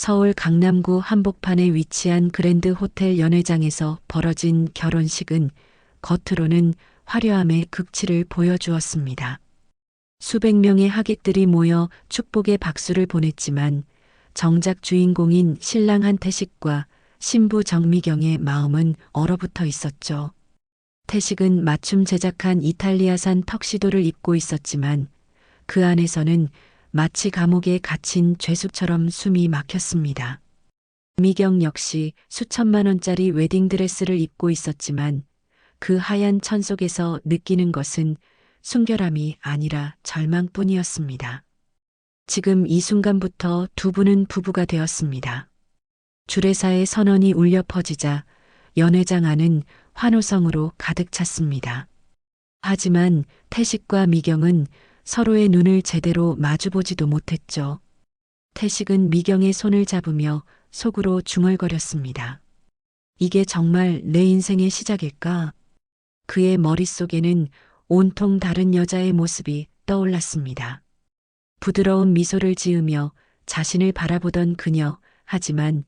서울 강남구 한복판에 위치한 그랜드 호텔 연회장에서 벌어진 결혼식은 겉으로는 화려함의 극치를 보여주었습니다. 수백 명의 하객들이 모여 축복의 박수를 보냈지만 정작 주인공인 신랑 한태식과 신부 정미경의 마음은 얼어붙어 있었죠. 태식은 맞춤 제작한 이탈리아산 턱시도를 입고 있었지만 그 안에서는 마치 감옥에 갇힌 죄수처럼 숨이 막혔습니다. 미경 역시 수천만 원짜리 웨딩드레스를 입고 있었지만 그 하얀 천 속에서 느끼는 것은 순결함이 아니라 절망뿐이었습니다. 지금 이 순간부터 두 분은 부부가 되었습니다. 주례사의 선언이 울려 퍼지자 연회장 안은 환호성으로 가득 찼습니다. 하지만 태식과 미경은 서로의 눈을 제대로 마주보지도 못했죠. 태식은 미경의 손을 잡으며 속으로 중얼거렸습니다. 이게 정말 내 인생의 시작일까? 그의 머릿속에는 온통 다른 여자의 모습이 떠올랐습니다. 부드러운 미소를 지으며 자신을 바라보던 그녀, 하지만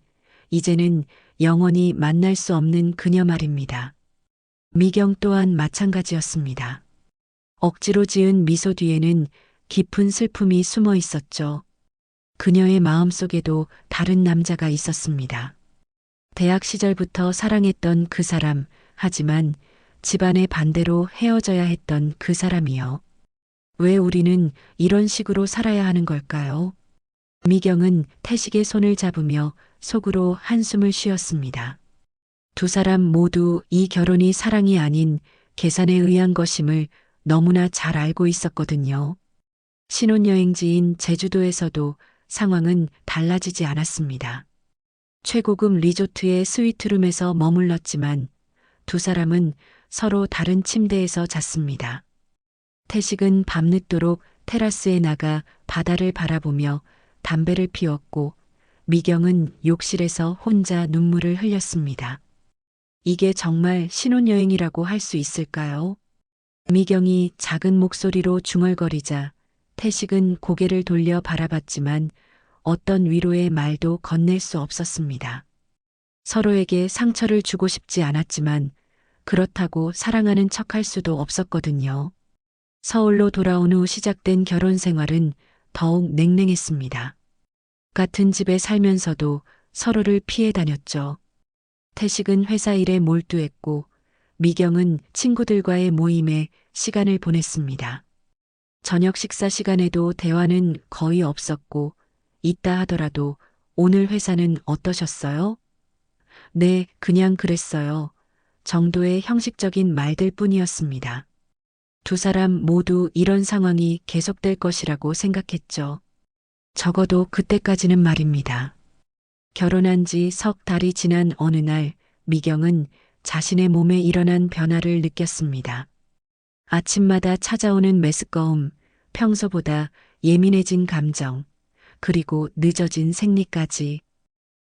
이제는 영원히 만날 수 없는 그녀 말입니다. 미경 또한 마찬가지였습니다. 억지로 지은 미소 뒤에는 깊은 슬픔이 숨어 있었죠. 그녀의 마음속에도 다른 남자가 있었습니다. 대학 시절부터 사랑했던 그 사람, 하지만 집안의 반대로 헤어져야 했던 그 사람이요. 왜 우리는 이런 식으로 살아야 하는 걸까요? 미경은 태식의 손을 잡으며 속으로 한숨을 쉬었습니다. 두 사람 모두 이 결혼이 사랑이 아닌 계산에 의한 것임을 너무나 잘 알고 있었거든요. 신혼여행지인 제주도에서도 상황은 달라지지 않았습니다. 최고급 리조트의 스위트룸에서 머물렀지만 두 사람은 서로 다른 침대에서 잤습니다. 태식은 밤늦도록 테라스에 나가 바다를 바라보며 담배를 피웠고 미경은 욕실에서 혼자 눈물을 흘렸습니다. 이게 정말 신혼여행이라고 할 수 있을까요? 미경이 작은 목소리로 중얼거리자 태식은 고개를 돌려 바라봤지만 어떤 위로의 말도 건넬 수 없었습니다. 서로에게 상처를 주고 싶지 않았지만 그렇다고 사랑하는 척할 수도 없었거든요. 서울로 돌아온 후 시작된 결혼 생활은 더욱 냉랭했습니다. 같은 집에 살면서도 서로를 피해 다녔죠. 태식은 회사 일에 몰두했고 미경은 친구들과의 모임에 시간을 보냈습니다. 저녁 식사 시간에도 대화는 거의 없었고 있다 하더라도 오늘 회사는 어떠셨어요? 네, 그냥 그랬어요. 정도의 형식적인 말들 뿐이었습니다. 두 사람 모두 이런 상황이 계속될 것이라고 생각했죠. 적어도 그때까지는 말입니다. 결혼한 지 석 달이 지난 어느 날 미경은 자신의 몸에 일어난 변화를 느꼈습니다. 아침마다 찾아오는 메스꺼움, 평소보다 예민해진 감정, 그리고 늦어진 생리까지.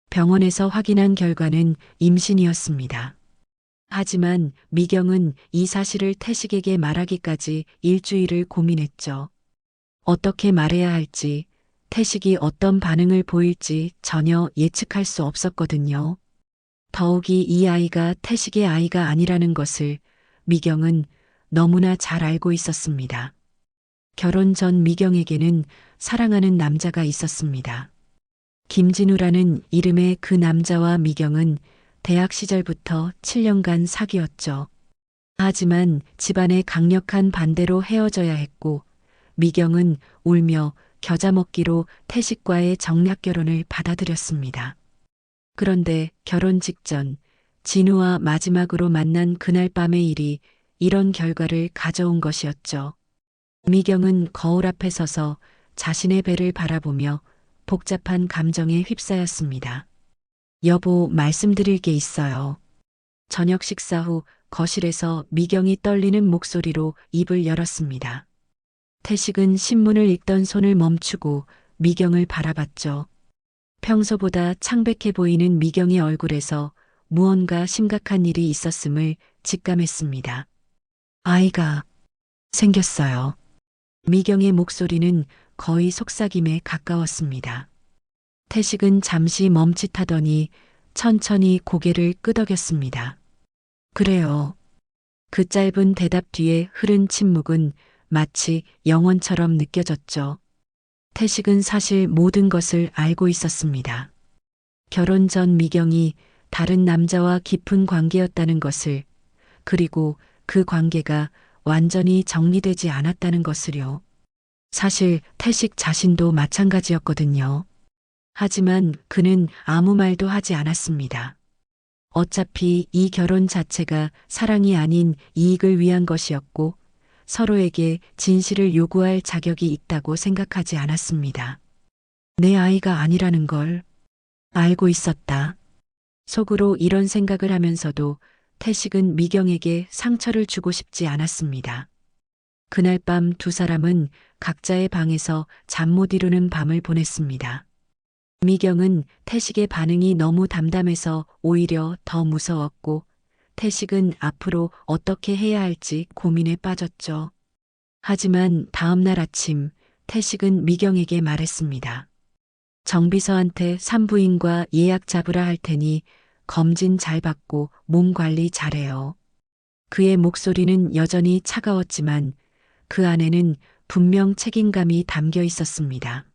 병원에서 확인한 결과는 임신이었습니다. 하지만 미경은 이 사실을 태식에게 말하기까지 일주일을 고민했죠. 어떻게 말해야 할지, 태식이 어떤 반응을 보일지 전혀 예측할 수 없었거든요. 더욱이 이 아이가 태식의 아이가 아니라는 것을 미경은 너무나 잘 알고 있었습니다. 결혼 전 미경에게는 사랑하는 남자가 있었습니다. 김진우라는 이름의 그 남자와 미경은 대학 시절부터 7년간 사귀었죠. 하지만 집안의 강력한 반대로 헤어져야 했고 미경은 울며 겨자 먹기로 태식과의 정략 결혼을 받아들였습니다. 그런데 결혼 직전 진우와 마지막으로 만난 그날 밤의 일이 이런 결과를 가져온 것이었죠. 미경은 거울 앞에 서서 자신의 배를 바라보며 복잡한 감정에 휩싸였습니다. 여보, 말씀드릴 게 있어요. 저녁 식사 후 거실에서 미경이 떨리는 목소리로 입을 열었습니다. 태식은 신문을 읽던 손을 멈추고 미경을 바라봤죠. 평소보다 창백해 보이는 미경의 얼굴에서 무언가 심각한 일이 있었음을 직감했습니다. 아이가 생겼어요. 미경의 목소리는 거의 속삭임에 가까웠습니다. 태식은 잠시 멈칫하더니 천천히 고개를 끄덕였습니다. 그래요. 그 짧은 대답 뒤에 흐른 침묵은 마치 영원처럼 느껴졌죠. 태식은 사실 모든 것을 알고 있었습니다. 결혼 전 미경이 다른 남자와 깊은 관계였다는 것을, 그리고 그 관계가 완전히 정리되지 않았다는 것을요. 사실 태식 자신도 마찬가지였거든요. 하지만 그는 아무 말도 하지 않았습니다. 어차피 이 결혼 자체가 사랑이 아닌 이익을 위한 것이었고 서로에게 진실을 요구할 자격이 있다고 생각하지 않았습니다. 내 아이가 아니라는 걸 알고 있었다. 속으로 이런 생각을 하면서도 태식은 미경에게 상처를 주고 싶지 않았습니다. 그날 밤 두 사람은 각자의 방에서 잠 못 이루는 밤을 보냈습니다. 미경은 태식의 반응이 너무 담담해서 오히려 더 무서웠고 태식은 앞으로 어떻게 해야 할지 고민에 빠졌죠. 하지만 다음 날 아침 태식은 미경에게 말했습니다. 정비서한테 산부인과 예약 잡으라 할 테니 검진 잘 받고 몸 관리 잘해요. 그의 목소리는 여전히 차가웠지만 그 안에는 분명 책임감이 담겨 있었습니다.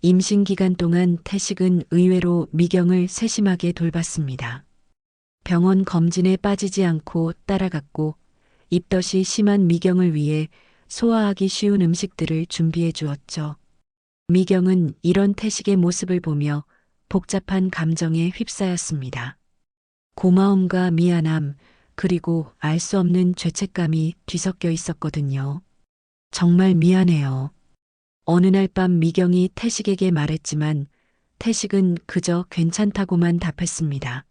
임신 기간 동안 태식은 의외로 미경을 세심하게 돌봤습니다. 병원 검진에 빠지지 않고 따라갔고 입덧이 심한 미경을 위해 소화하기 쉬운 음식들을 준비해 주었죠. 미경은 이런 태식의 모습을 보며 복잡한 감정에 휩싸였습니다. 고마움과 미안함, 그리고 알 수 없는 죄책감이 뒤섞여 있었거든요. 정말 미안해요. 어느 날 밤 미경이 태식에게 말했지만 태식은 그저 괜찮다고만 답했습니다.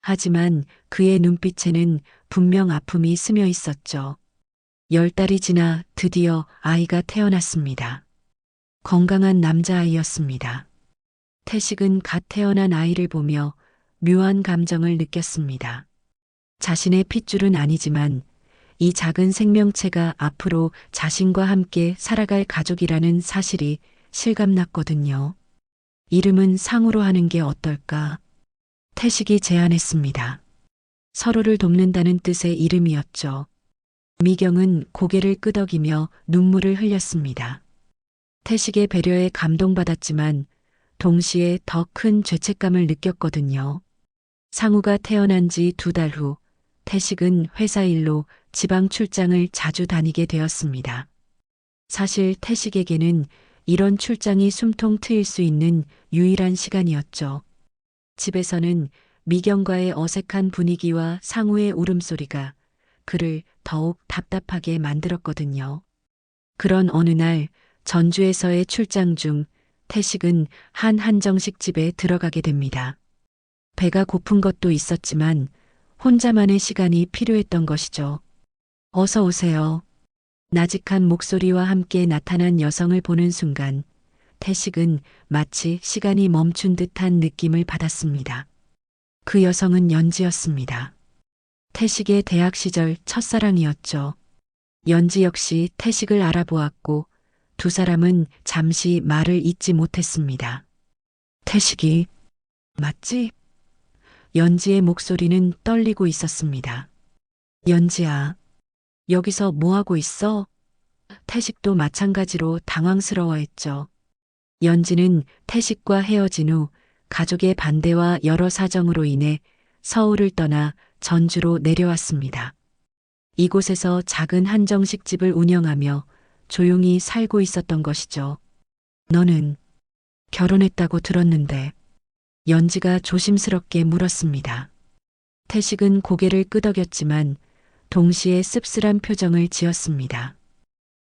하지만 그의 눈빛에는 분명 아픔이 스며 있었죠. 10달이 지나 드디어 아이가 태어났습니다. 건강한 남자아이였습니다. 태식은 갓 태어난 아이를 보며 묘한 감정을 느꼈습니다. 자신의 핏줄은 아니지만 이 작은 생명체가 앞으로 자신과 함께 살아갈 가족이라는 사실이 실감났거든요. 이름은 상우로 하는 게 어떨까? 태식이 제안했습니다. 서로를 돕는다는 뜻의 이름이었죠. 미경은 고개를 끄덕이며 눈물을 흘렸습니다. 태식의 배려에 감동받았지만 동시에 더 큰 죄책감을 느꼈거든요. 상우가 태어난 지 2달 후 태식은 회사 일로 지방 출장을 자주 다니게 되었습니다. 사실 태식에게는 이런 출장이 숨통 트일 수 있는 유일한 시간이었죠. 집에서는 미경과의 어색한 분위기와 상우의 울음소리가 그를 더욱 답답하게 만들었거든요. 그런 어느 날 전주에서의 출장 중 태식은 한 한정식 집에 들어가게 됩니다. 배가 고픈 것도 있었지만 혼자만의 시간이 필요했던 것이죠. 어서 오세요. 나직한 목소리와 함께 나타난 여성을 보는 순간 태식은 마치 시간이 멈춘 듯한 느낌을 받았습니다. 그 여성은 연지였습니다. 태식의 대학 시절 첫사랑이었죠. 연지 역시 태식을 알아보았고 두 사람은 잠시 말을 잇지 못했습니다. 태식이 맞지? 연지의 목소리는 떨리고 있었습니다. 연지야, 여기서 뭐 하고 있어? 태식도 마찬가지로 당황스러워했죠. 연지는 태식과 헤어진 후 가족의 반대와 여러 사정으로 인해 서울을 떠나 전주로 내려왔습니다. 이곳에서 작은 한정식 집을 운영하며 조용히 살고 있었던 것이죠. 너는 결혼했다고 들었는데 연지가 조심스럽게 물었습니다. 태식은 고개를 끄덕였지만 동시에 씁쓸한 표정을 지었습니다.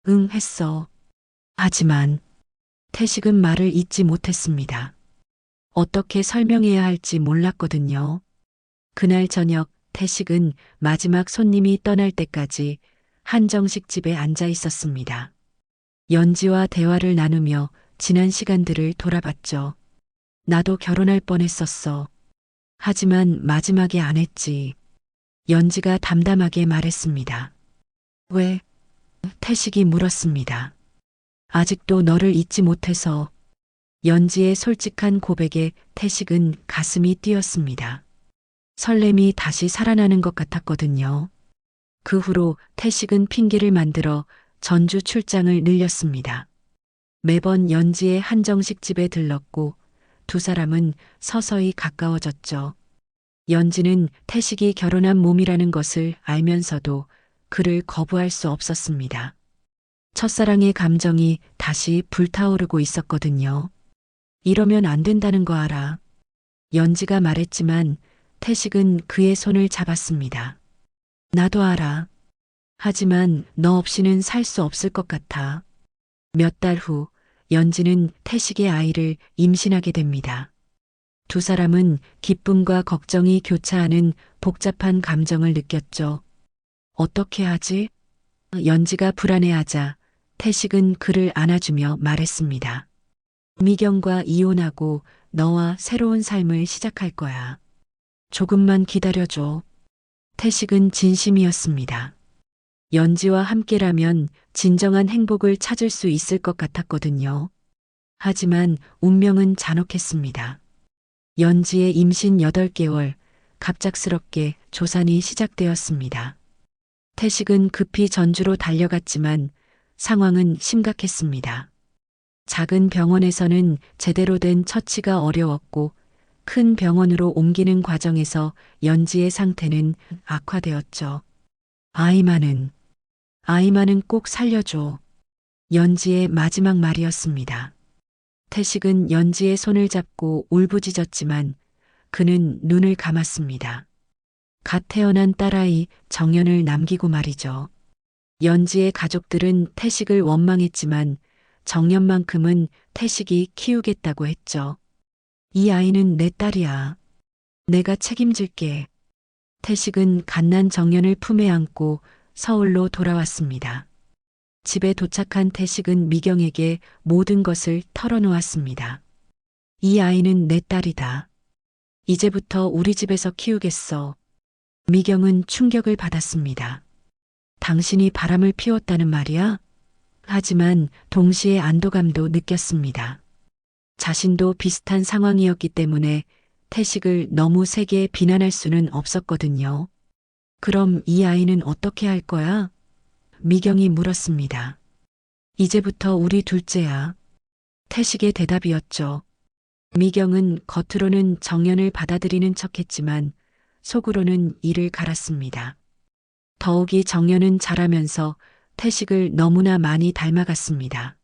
응, 했어. 하지만 태식은 말을 잇지 못했습니다. 어떻게 설명해야 할지 몰랐거든요. 그날 저녁 태식은 마지막 손님이 떠날 때까지 한정식 집에 앉아 있었습니다. 연지와 대화를 나누며 지난 시간들을 돌아봤죠. 나도 결혼할 뻔했었어. 하지만 마지막에 안 했지. 연지가 담담하게 말했습니다. 왜? 태식이 물었습니다. 아직도 너를 잊지 못해서. 연지의 솔직한 고백에 태식은 가슴이 뛰었습니다. 설렘이 다시 살아나는 것 같았거든요. 그 후로 태식은 핑계를 만들어 전주 출장을 늘렸습니다. 매번 연지의 한정식 집에 들렀고 두 사람은 서서히 가까워졌죠. 연지는 태식이 결혼한 몸이라는 것을 알면서도 그를 거부할 수 없었습니다. 첫사랑의 감정이 다시 불타오르고 있었거든요. 이러면 안 된다는 거 알아. 연지가 말했지만 태식은 그의 손을 잡았습니다. 나도 알아. 하지만 너 없이는 살 수 없을 것 같아. 몇 달 후 연지는 태식의 아이를 임신하게 됩니다. 두 사람은 기쁨과 걱정이 교차하는 복잡한 감정을 느꼈죠. 어떻게 하지? 연지가 불안해하자 태식은 그를 안아주며 말했습니다. 미경과 이혼하고 너와 새로운 삶을 시작할 거야. 조금만 기다려줘. 태식은 진심이었습니다. 연지와 함께라면 진정한 행복을 찾을 수 있을 것 같았거든요. 하지만 운명은 잔혹했습니다. 연지의 임신 8개월, 갑작스럽게 조산이 시작되었습니다. 태식은 급히 전주로 달려갔지만 상황은 심각했습니다. 작은 병원에서는 제대로 된 처치가 어려웠고 큰 병원으로 옮기는 과정에서 연지의 상태는 악화되었죠. 아이만은 꼭 살려줘. 연지의 마지막 말이었습니다. 태식은 연지의 손을 잡고 울부짖었지만 그는 눈을 감았습니다. 갓 태어난 딸아이 정연을 남기고 말이죠. 연지의 가족들은 태식을 원망했지만 정연만큼은 태식이 키우겠다고 했죠. 이 아이는 내 딸이야. 내가 책임질게. 태식은 갓난 정연을 품에 안고 서울로 돌아왔습니다. 집에 도착한 태식은 미경에게 모든 것을 털어놓았습니다. 이 아이는 내 딸이다. 이제부터 우리 집에서 키우겠어. 미경은 충격을 받았습니다. 당신이 바람을 피웠다는 말이야? 하지만 동시에 안도감도 느꼈습니다. 자신도 비슷한 상황이었기 때문에 태식을 너무 세게 비난할 수는 없었거든요. 그럼 이 아이는 어떻게 할 거야? 미경이 물었습니다. 이제부터 우리 둘째야. 태식의 대답이었죠. 미경은 겉으로는 정연을 받아들이는 척했지만 속으로는 이를 갈았습니다. 더욱이 정연은 자라면서 태식을 너무나 많이 닮아갔습니다.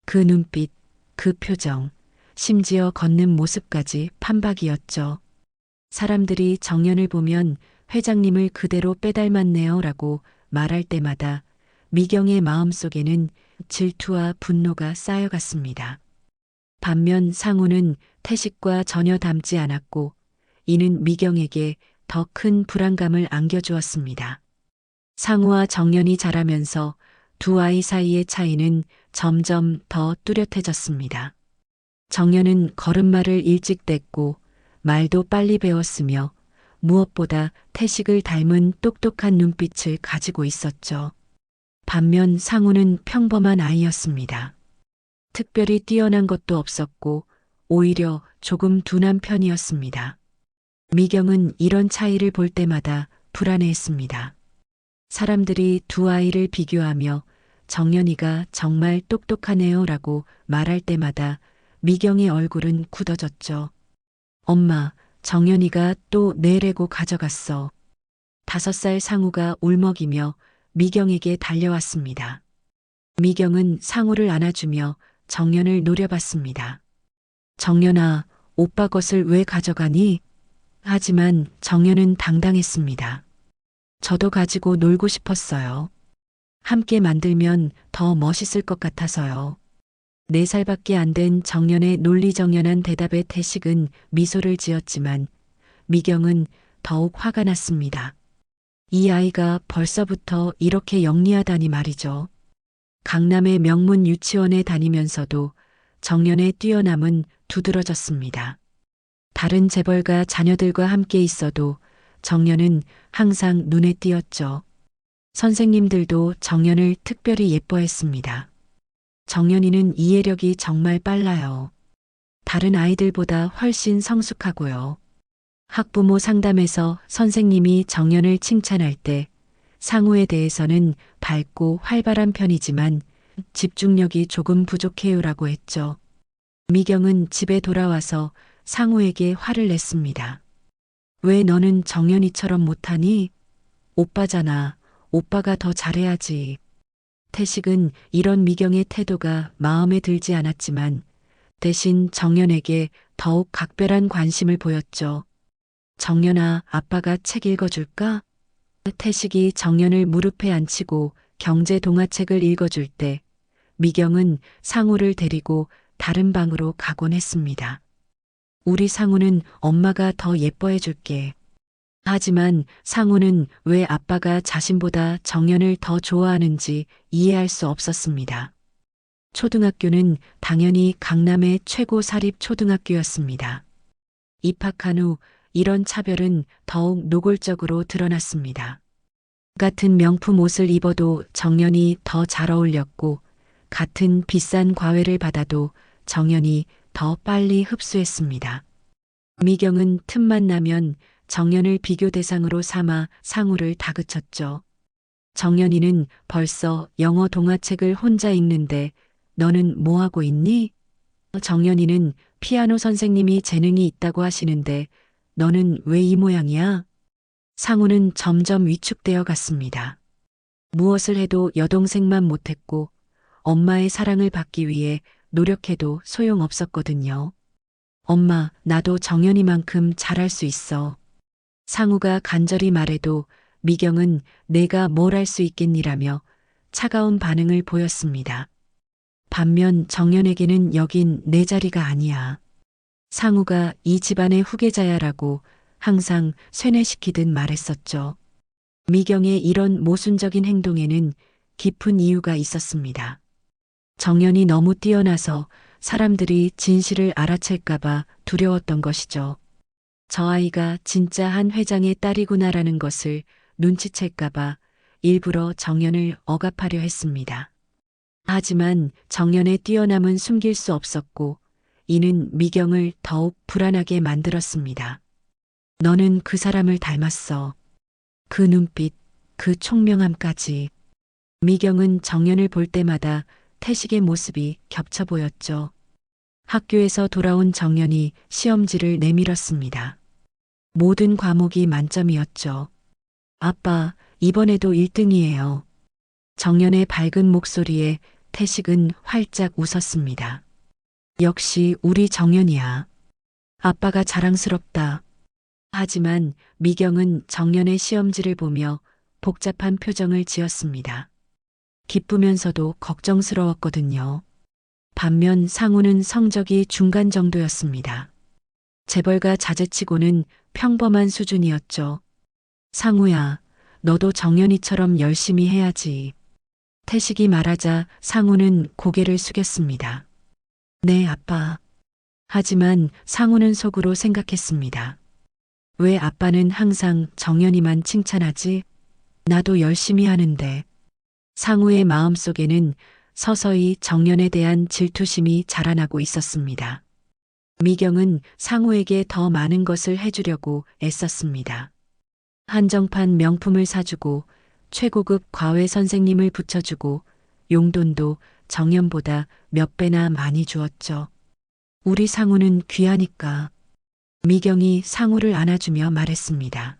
그 눈빛, 그 표정, 심지어 걷는 모습까지 판박이었죠. 사람들이 정연을 보면 회장님을 그대로 빼닮았네요 라고 말할 때마다 미경의 마음속에는 질투와 분노가 쌓여갔습니다. 반면 상우는 태식과 전혀 닮지 않았고 이는 미경에게 더 큰 불안감을 안겨주었습니다. 상우와 정연이 자라면서 두 아이 사이의 차이는 점점 더 뚜렷해졌습니다. 정연은 걸음마를 일찍 뗐고 말도 빨리 배웠으며 무엇보다 태식을 닮은 똑똑한 눈빛을 가지고 있었죠. 반면 상우는 평범한 아이였습니다. 특별히 뛰어난 것도 없었고 오히려 조금 둔한 편이었습니다. 미경은 이런 차이를 볼 때마다 불안해했습니다. 사람들이 두 아이를 비교하며 정연이가 정말 똑똑하네요 라고 말할 때마다 미경의 얼굴은 굳어졌죠. 엄마, 정연이가 또 내 레고 가져갔어. 5살 상우가 울먹이며 미경에게 달려왔습니다. 미경은 상우를 안아주며 정연을 노려봤습니다. 정연아, 오빠 것을 왜 가져가니? 하지만 정연은 당당했습니다. 저도 가지고 놀고 싶었어요. 함께 만들면 더 멋있을 것 같아서요. 4살밖에 안 된 정연의 논리정연한 대답에 태식은 미소를 지었지만 미경은 더욱 화가 났습니다. 이 아이가 벌써부터 이렇게 영리하다니 말이죠. 강남의 명문 유치원에 다니면서도 정연의 뛰어남은 두드러졌습니다. 다른 재벌가 자녀들과 함께 있어도 정연은 항상 눈에 띄었죠. 선생님들도 정연을 특별히 예뻐했습니다. 정연이는 이해력이 정말 빨라요. 다른 아이들보다 훨씬 성숙하고요. 학부모 상담에서 선생님이 정연을 칭찬할 때 상우에 대해서는 밝고 활발한 편이지만 집중력이 조금 부족해요라고 했죠. 미경은 집에 돌아와서 상우에게 화를 냈습니다. 왜 너는 정연이처럼 못하니? 오빠잖아. 오빠가 더 잘해야지. 태식은 이런 미경의 태도가 마음에 들지 않았지만 대신 정연에게 더욱 각별한 관심을 보였죠. 정연아, 아빠가 책 읽어줄까? 태식이 정연을 무릎에 앉히고 경제 동화책을 읽어줄 때 미경은 상우를 데리고 다른 방으로 가곤 했습니다. 우리 상우는 엄마가 더 예뻐해 줄게. 하지만 상우는 왜 아빠가 자신보다 정연을 더 좋아하는지 이해할 수 없었습니다. 초등학교는 당연히 강남의 최고 사립 초등학교였습니다. 입학한 후 이런 차별은 더욱 노골적으로 드러났습니다. 같은 명품 옷을 입어도 정연이 더 잘 어울렸고 같은 비싼 과외를 받아도 정연이 더 빨리 흡수했습니다. 미경은 틈만 나면 정연을 비교 대상으로 삼아 상우를 다그쳤죠. 정연이는 벌써 영어 동화책을 혼자 읽는데 너는 뭐 하고 있니? 정연이는 피아노 선생님이 재능이 있다고 하시는데 너는 왜 이 모양이야? 상우는 점점 위축되어 갔습니다. 무엇을 해도 여동생만 못했고 엄마의 사랑을 받기 위해 노력해도 소용없었거든요. 엄마, 나도 정연이만큼 잘할 수 있어. 상우가 간절히 말해도 미경은 내가 뭘 할 수 있겠니라며 차가운 반응을 보였습니다. 반면 정연에게는 여긴 내 자리가 아니야. 상우가 이 집안의 후계자야라고 항상 쇠뇌시키듯 말했었죠. 미경의 이런 모순적인 행동에는 깊은 이유가 있었습니다. 정연이 너무 뛰어나서 사람들이 진실을 알아챌까봐 두려웠던 것이죠. 저 아이가 진짜 한 회장의 딸이구나라는 것을 눈치챌까봐 일부러 정연을 억압하려 했습니다. 하지만 정연의 뛰어남은 숨길 수 없었고 이는 미경을 더욱 불안하게 만들었습니다. 너는 그 사람을 닮았어. 그 눈빛, 그 총명함까지. 미경은 정연을 볼 때마다 태식의 모습이 겹쳐 보였죠. 학교에서 돌아온 정연이 시험지를 내밀었습니다. 모든 과목이 만점이었죠. 아빠, 이번에도 1등이에요. 정연의 밝은 목소리에 태식은 활짝 웃었습니다. 역시 우리 정연이야. 아빠가 자랑스럽다. 하지만 미경은 정연의 시험지를 보며 복잡한 표정을 지었습니다. 기쁘면서도 걱정스러웠거든요. 반면 상우는 성적이 중간 정도였습니다. 재벌가 자제치고는 평범한 수준이었죠. 상우야, 너도 정연이처럼 열심히 해야지. 태식이 말하자 상우는 고개를 숙였습니다. 네, 아빠. 하지만 상우는 속으로 생각했습니다. 왜 아빠는 항상 정연이만 칭찬하지? 나도 열심히 하는데. 상우의 마음속에는 서서히 정연에 대한 질투심이 자라나고 있었습니다. 미경은 상우에게 더 많은 것을 해주려고 애썼습니다. 한정판 명품을 사주고 최고급 과외 선생님을 붙여주고 용돈도 정연보다 몇 배나 많이 주었죠. 우리 상우는 귀하니까. 미경이 상우를 안아주며 말했습니다.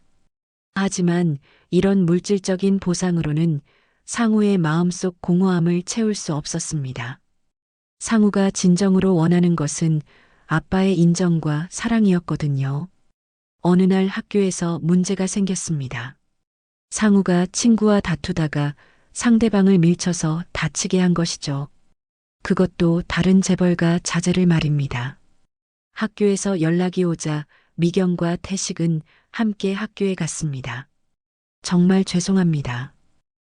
하지만 이런 물질적인 보상으로는 상우의 마음속 공허함을 채울 수 없었습니다. 상우가 진정으로 원하는 것은 아빠의 인정과 사랑이었거든요. 어느 날 학교에서 문제가 생겼습니다. 상우가 친구와 다투다가 상대방을 밀쳐서 다치게 한 것이죠. 그것도 다른 재벌가 자제를 말입니다. 학교에서 연락이 오자 미경과 태식은 함께 학교에 갔습니다. 정말 죄송합니다.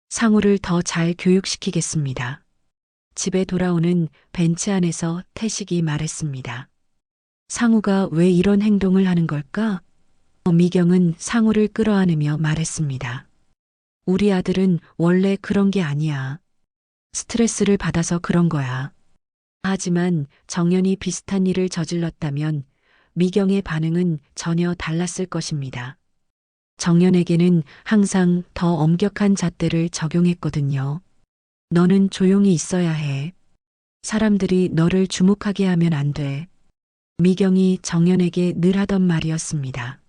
상우를 더 잘 교육시키겠습니다. 집에 돌아오는 벤치 안에서 태식이 말했습니다. 상우가 왜 이런 행동을 하는 걸까? 미경은 상우를 끌어안으며 말했습니다. 우리 아들은 원래 그런 게 아니야. 스트레스를 받아서 그런 거야. 하지만 정연이 비슷한 일을 저질렀다면 미경의 반응은 전혀 달랐을 것입니다. 정연에게는 항상 더 엄격한 잣대를 적용했거든요. 너는 조용히 있어야 해. 사람들이 너를 주목하게 하면 안 돼. 미경이 정연에게 늘 하던 말이었습니다.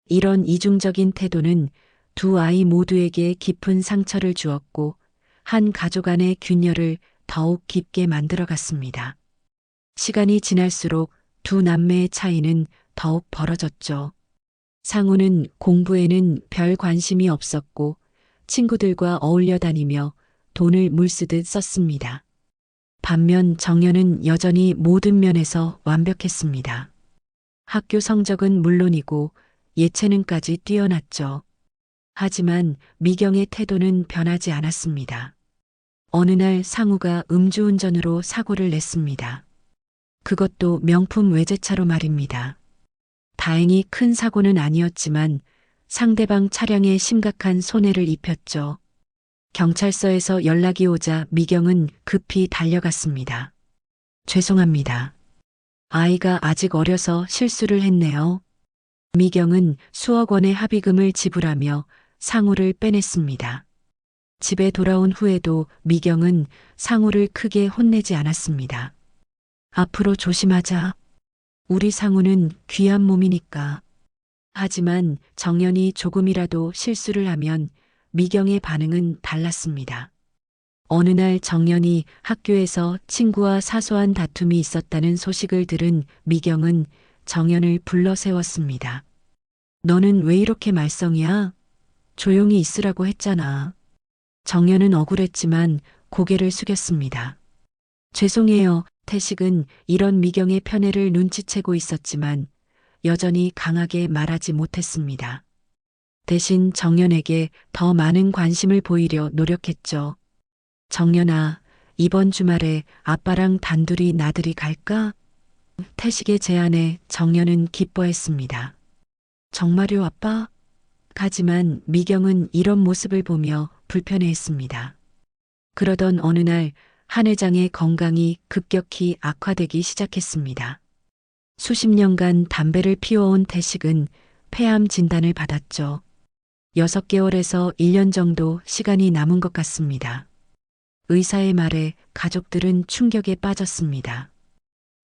이런 이중적인 태도는 두 아이 모두에게 깊은 상처를 주었고 한 가족 안의 균열을 더욱 깊게 만들어갔습니다. 시간이 지날수록 두 남매의 차이는 더욱 벌어졌죠. 상우는 공부에는 별 관심이 없었고 친구들과 어울려 다니며 돈을 물쓰듯 썼습니다. 반면 정연은 여전히 모든 면에서 완벽했습니다. 학교 성적은 물론이고 예체능까지 뛰어났죠. 하지만 미경의 태도는 변하지 않았습니다. 어느 날 상우가 음주운전으로 사고를 냈습니다. 그것도 명품 외제차로 말입니다. 다행히 큰 사고는 아니었지만 상대방 차량에 심각한 손해를 입혔죠. 경찰서에서 연락이 오자 미경은 급히 달려갔습니다. 죄송합니다. 아이가 아직 어려서 실수를 했네요. 미경은 수억 원의 합의금을 지불하며 상우를 빼냈습니다. 집에 돌아온 후에도 미경은 상우를 크게 혼내지 않았습니다. 앞으로 조심하자. 우리 상우는 귀한 몸이니까. 하지만 정연이 조금이라도 실수를 하면 미경의 반응은 달랐습니다. 어느 날 정연이 학교에서 친구와 사소한 다툼이 있었다는 소식을 들은 미경은 정연을 불러 세웠습니다. 너는 왜 이렇게 말썽이야? 조용히 있으라고 했잖아. 정연은 억울했지만 고개를 숙였습니다. 죄송해요. 태식은 이런 미경의 편애를 눈치채고 있었지만 여전히 강하게 말하지 못했습니다. 대신 정연에게 더 많은 관심을 보이려 노력했죠. 정연아, 이번 주말에 아빠랑 단둘이 나들이 갈까? 태식의 제안에 정연은 기뻐했습니다. 정말요, 아빠? 하지만 미경은 이런 모습을 보며 불편해했습니다. 그러던 어느 날 한 회장의 건강이 급격히 악화되기 시작했습니다. 수십 년간 담배를 피워온 태식은 폐암 진단을 받았죠. 6개월에서 1년 정도 시간이 남은 것 같습니다. 의사의 말에 가족들은 충격에 빠졌습니다.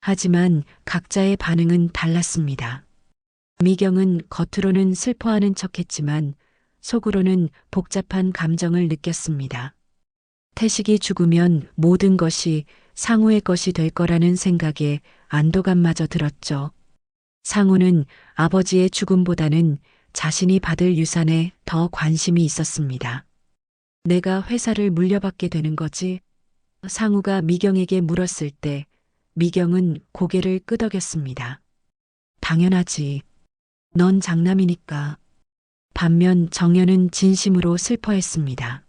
하지만 각자의 반응은 달랐습니다. 미경은 겉으로는 슬퍼하는 척했지만 속으로는 복잡한 감정을 느꼈습니다. 태식이 죽으면 모든 것이 상우의 것이 될 거라는 생각에 안도감마저 들었죠. 상우는 아버지의 죽음보다는 자신이 받을 유산에 더 관심이 있었습니다. 내가 회사를 물려받게 되는 거지? 상우가 미경에게 물었을 때 미경은 고개를 끄덕였습니다. 당연하지. 넌 장남이니까. 반면 정연은 진심으로 슬퍼했습니다.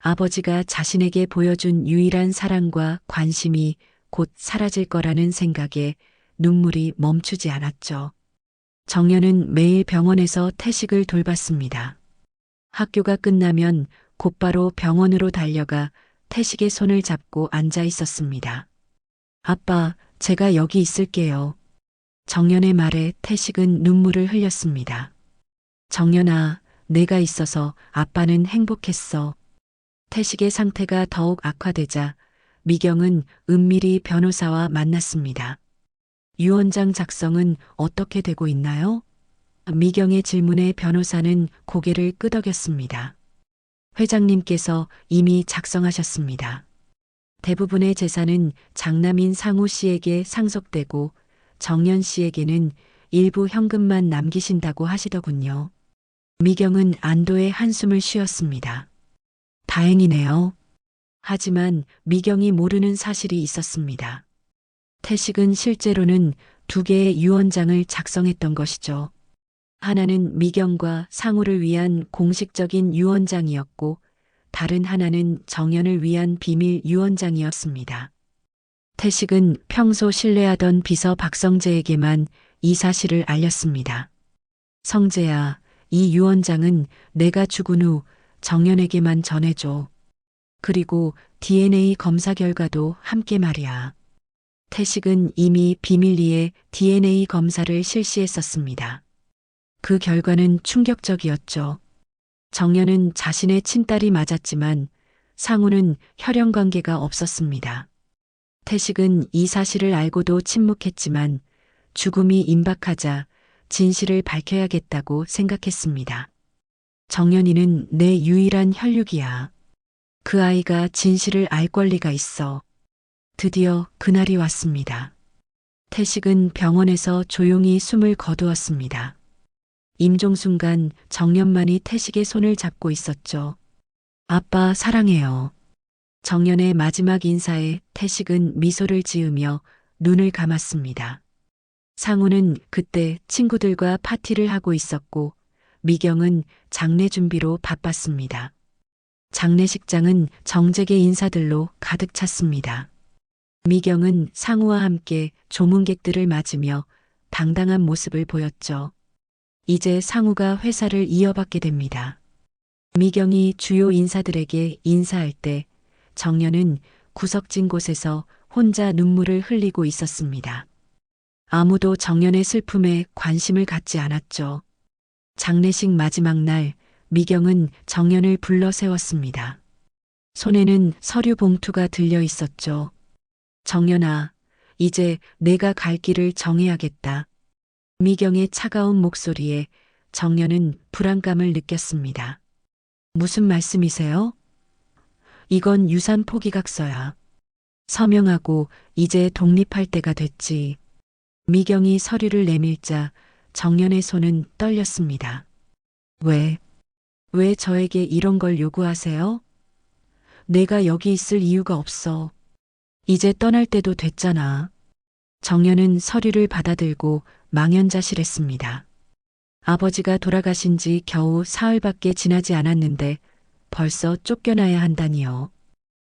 아버지가 자신에게 보여준 유일한 사랑과 관심이 곧 사라질 거라는 생각에 눈물이 멈추지 않았죠. 정연은 매일 병원에서 태식을 돌봤습니다. 학교가 끝나면 곧바로 병원으로 달려가 태식의 손을 잡고 앉아 있었습니다. 아빠, 제가 여기 있을게요. 정연의 말에 태식은 눈물을 흘렸습니다. 정연아, 내가 있어서 아빠는 행복했어. 태식의 상태가 더욱 악화되자 미경은 은밀히 변호사와 만났습니다. 유언장 작성은 어떻게 되고 있나요? 미경의 질문에 변호사는 고개를 끄덕였습니다. 회장님께서 이미 작성하셨습니다. 대부분의 재산은 장남인 상우 씨에게 상속되고 정연 씨에게는 일부 현금만 남기신다고 하시더군요. 미경은 안도의 한숨을 쉬었습니다. 다행이네요. 하지만 미경이 모르는 사실이 있었습니다. 태식은 실제로는 2개의 유언장을 작성했던 것이죠. 하나는 미경과 상우를 위한 공식적인 유언장이었고 다른 하나는 정연을 위한 비밀 유언장이었습니다. 태식은 평소 신뢰하던 비서 박성재에게만 이 사실을 알렸습니다. 성재야, 이 유언장은 내가 죽은 후 정연에게만 전해줘. 그리고 DNA 검사 결과도 함께 말이야. 태식은 이미 비밀리에 DNA 검사를 실시했었습니다. 그 결과는 충격적이었죠. 정연은 자신의 친딸이 맞았지만 상우는 혈연 관계가 없었습니다. 태식은 이 사실을 알고도 침묵했지만 죽음이 임박하자 진실을 밝혀야겠다고 생각했습니다. 정연이는 내 유일한 혈육이야. 그 아이가 진실을 알 권리가 있어. 드디어 그날이 왔습니다. 태식은 병원에서 조용히 숨을 거두었습니다. 임종 순간 정연만이 태식의 손을 잡고 있었죠. 아빠 사랑해요. 정연의 마지막 인사에 태식은 미소를 지으며 눈을 감았습니다. 상우는 그때 친구들과 파티를 하고 있었고 미경은 장례 준비로 바빴습니다. 장례식장은 정재계 인사들로 가득 찼습니다. 미경은 상우와 함께 조문객들을 맞으며 당당한 모습을 보였죠. 이제 상우가 회사를 이어받게 됩니다. 미경이 주요 인사들에게 인사할 때 정연은 구석진 곳에서 혼자 눈물을 흘리고 있었습니다. 아무도 정연의 슬픔에 관심을 갖지 않았죠. 장례식 마지막 날 미경은 정연을 불러 세웠습니다. 손에는 서류 봉투가 들려 있었죠. 정연아, 이제 내가 갈 길을 정해야겠다. 미경의 차가운 목소리에 정연은 불안감을 느꼈습니다. 무슨 말씀이세요? 이건 유산 포기각서야. 서명하고 이제 독립할 때가 됐지. 미경이 서류를 내밀자 정연의 손은 떨렸습니다. 왜 저에게 이런 걸 요구하세요? 내가 여기 있을 이유가 없어. 이제 떠날 때도 됐잖아. 정연은 서류를 받아들고 망연자실했습니다. 아버지가 돌아가신 지 겨우 사흘밖에 지나지 않았는데 벌써 쫓겨나야 한다니요.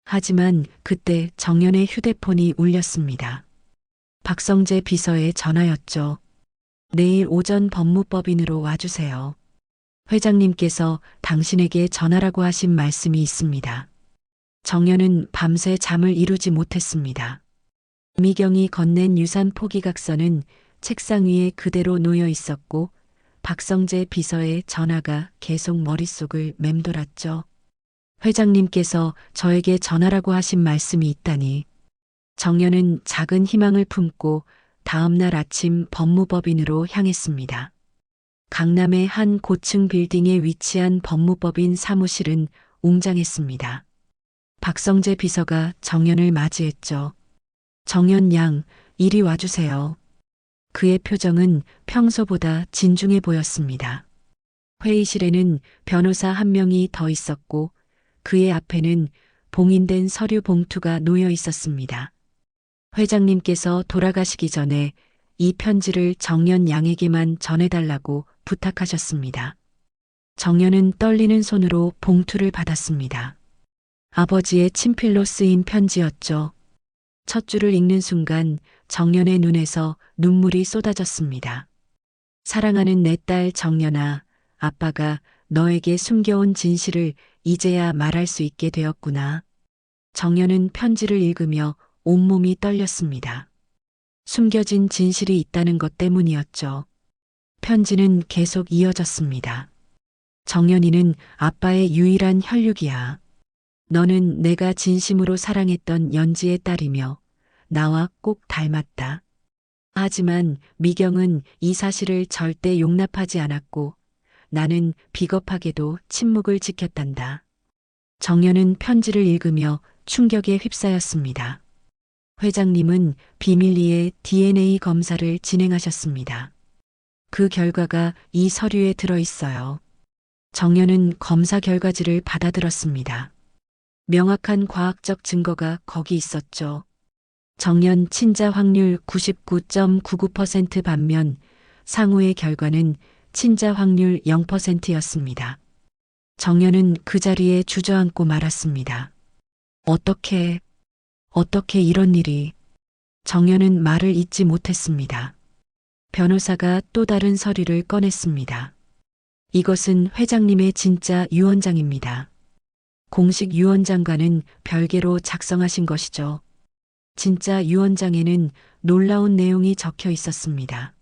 하지만 그때 정연의 휴대폰이 울렸습니다. 박성재 비서의 전화였죠. 내일 오전 법무법인으로 와주세요. 회장님께서 당신에게 전하라고 하신 말씀이 있습니다. 정연은 밤새 잠을 이루지 못했습니다. 미경이 건넨 유산 포기각서는 책상 위에 그대로 놓여 있었고 박성재 비서의 전화가 계속 머릿속을 맴돌았죠. 회장님께서 저에게 전하라고 하신 말씀이 있다니. 정연은 작은 희망을 품고 다음 날 아침 법무법인으로 향했습니다. 강남의 한 고층 빌딩에 위치한 법무법인 사무실은 웅장했습니다. 박성재 비서가 정연을 맞이했죠. 정연 양, 이리 와주세요. 그의 표정은 평소보다 진중해 보였습니다. 회의실에는 변호사 한 명이 더 있었고 그의 앞에는 봉인된 서류 봉투가 놓여 있었습니다. 회장님께서 돌아가시기 전에 이 편지를 정연 양에게만 전해달라고 부탁하셨습니다. 정연은 떨리는 손으로 봉투를 받았습니다. 아버지의 친필로 쓰인 편지였죠. 첫 줄을 읽는 순간 정연의 눈에서 눈물이 쏟아졌습니다. 사랑하는 내 딸 정연아, 아빠가 너에게 숨겨온 진실을 이제야 말할 수 있게 되었구나. 정연은 편지를 읽으며 온몸이 떨렸습니다. 숨겨진 진실이 있다는 것 때문이었죠. 편지는 계속 이어졌습니다. 정연이는 아빠의 유일한 혈육이야. 너는 내가 진심으로 사랑했던 연지의 딸이며 나와 꼭 닮았다. 하지만 미경은 이 사실을 절대 용납하지 않았고 나는 비겁하게도 침묵을 지켰단다. 정연은 편지를 읽으며 충격에 휩싸였습니다. 회장님은 비밀리에 DNA 검사를 진행하셨습니다. 그 결과가 이 서류에 들어 있어요. 정연은 검사 결과지를 받아들었습니다. 명확한 과학적 증거가 거기 있었죠. 정연 친자 확률 99.99% 반면 상우의 결과는 친자 확률 0%였습니다. 정연은 그 자리에 주저앉고 말았습니다. 어떻게 이런 일이. 정연은 말을 잇지 못했습니다. 변호사가 또 다른 서류를 꺼냈습니다. 이것은 회장님의 진짜 유언장입니다. 공식 유언장과는 별개로 작성하신 것이죠. 진짜 유언장에는 놀라운 내용이 적혀 있었습니다.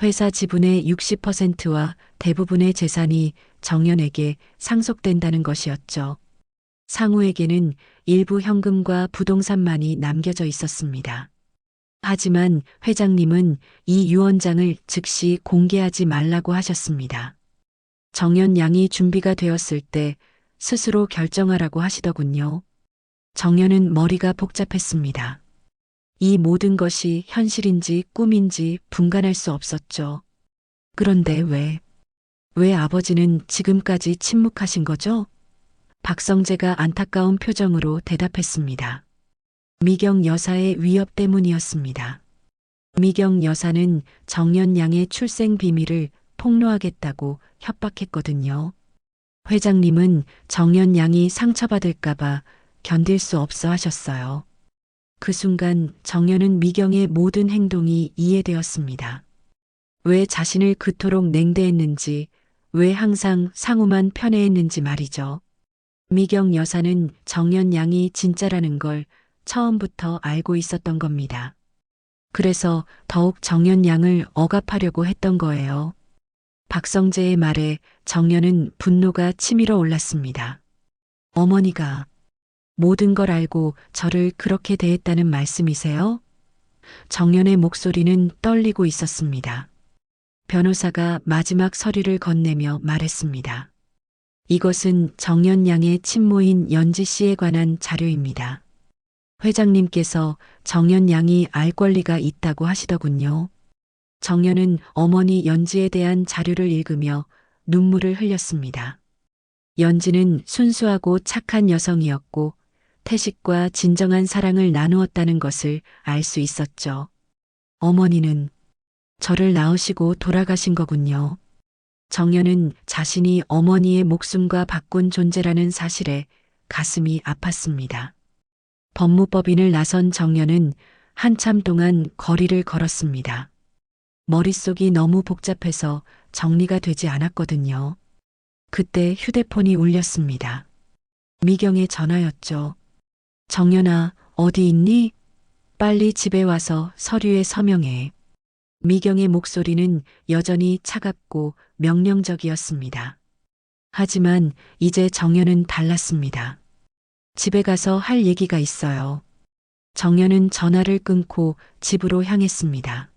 회사 지분의 60%와 대부분의 재산이 정연에게 상속된다는 것이었죠. 상우에게는 일부 현금과 부동산만이 남겨져 있었습니다. 하지만 회장님은 이 유언장을 즉시 공개하지 말라고 하셨습니다. 정연 양이 준비가 되었을 때 스스로 결정하라고 하시더군요. 정연은 머리가 복잡했습니다. 이 모든 것이 현실인지 꿈인지 분간할 수 없었죠. 그런데 왜 아버지는 지금까지 침묵하신 거죠? 박성재가 안타까운 표정으로 대답했습니다. 미경 여사의 위협 때문이었습니다. 미경 여사는 정연 양의 출생 비밀을 폭로하겠다고 협박했거든요. 회장님은 정연 양이 상처받을까봐 견딜 수 없어 하셨어요. 그 순간 정연은 미경의 모든 행동이 이해되었습니다. 왜 자신을 그토록 냉대했는지, 왜 항상 상우만 편애했는지 말이죠. 미경 여사는 정연 양이 진짜라는 걸 처음부터 알고 있었던 겁니다. 그래서 더욱 정연 양을 억압하려고 했던 거예요. 박성재의 말에 정연은 분노가 치밀어 올랐습니다. 어머니가 모든 걸 알고 저를 그렇게 대했다는 말씀이세요? 정연의 목소리는 떨리고 있었습니다. 변호사가 마지막 서류를 건네며 말했습니다. 이것은 정연 양의 친모인 연지 씨에 관한 자료입니다. 회장님께서 정연 양이 알 권리가 있다고 하시더군요. 정연은 어머니 연지에 대한 자료를 읽으며 눈물을 흘렸습니다. 연지는 순수하고 착한 여성이었고 태식과 진정한 사랑을 나누었다는 것을 알 수 있었죠. 어머니는 저를 낳으시고 돌아가신 거군요. 정연은 자신이 어머니의 목숨과 바꾼 존재라는 사실에 가슴이 아팠습니다. 법무법인을 나선 정연은 한참 동안 거리를 걸었습니다. 머릿속이 너무 복잡해서 정리가 되지 않았거든요. 그때 휴대폰이 울렸습니다. 미경의 전화였죠. 정연아, 어디 있니? 빨리 집에 와서 서류에 서명해. 미경의 목소리는 여전히 차갑고 명령적이었습니다. 하지만 이제 정연은 달랐습니다. 집에 가서 할 얘기가 있어요. 정연은 전화를 끊고 집으로 향했습니다.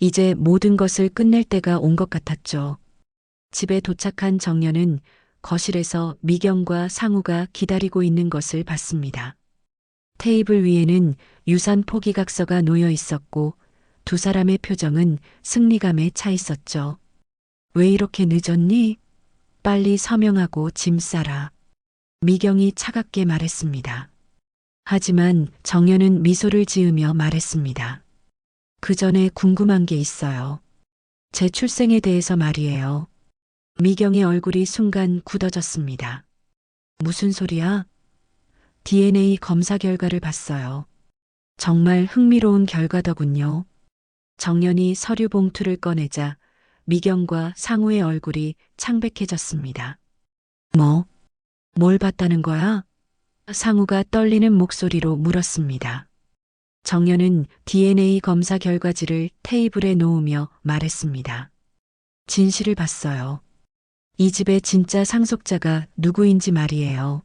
이제 모든 것을 끝낼 때가 온 것 같았죠. 집에 도착한 정연은 거실에서 미경과 상우가 기다리고 있는 것을 봤습니다. 테이블 위에는 유산 포기각서가 놓여 있었고 두 사람의 표정은 승리감에 차 있었죠. 왜 이렇게 늦었니? 빨리 서명하고 짐 싸라. 미경이 차갑게 말했습니다. 하지만 정연은 미소를 지으며 말했습니다. 그 전에 궁금한 게 있어요. 제 출생에 대해서 말이에요. 미경의 얼굴이 순간 굳어졌습니다. 무슨 소리야? DNA 검사 결과를 봤어요. 정말 흥미로운 결과더군요. 정연이 서류 봉투를 꺼내자 미경과 상우의 얼굴이 창백해졌습니다. 뭘 봤다는 거야? 상우가 떨리는 목소리로 물었습니다. 정연은 DNA 검사 결과지를 테이블에 놓으며 말했습니다. 진실을 봤어요. 이 집의 진짜 상속자가 누구인지 말이에요.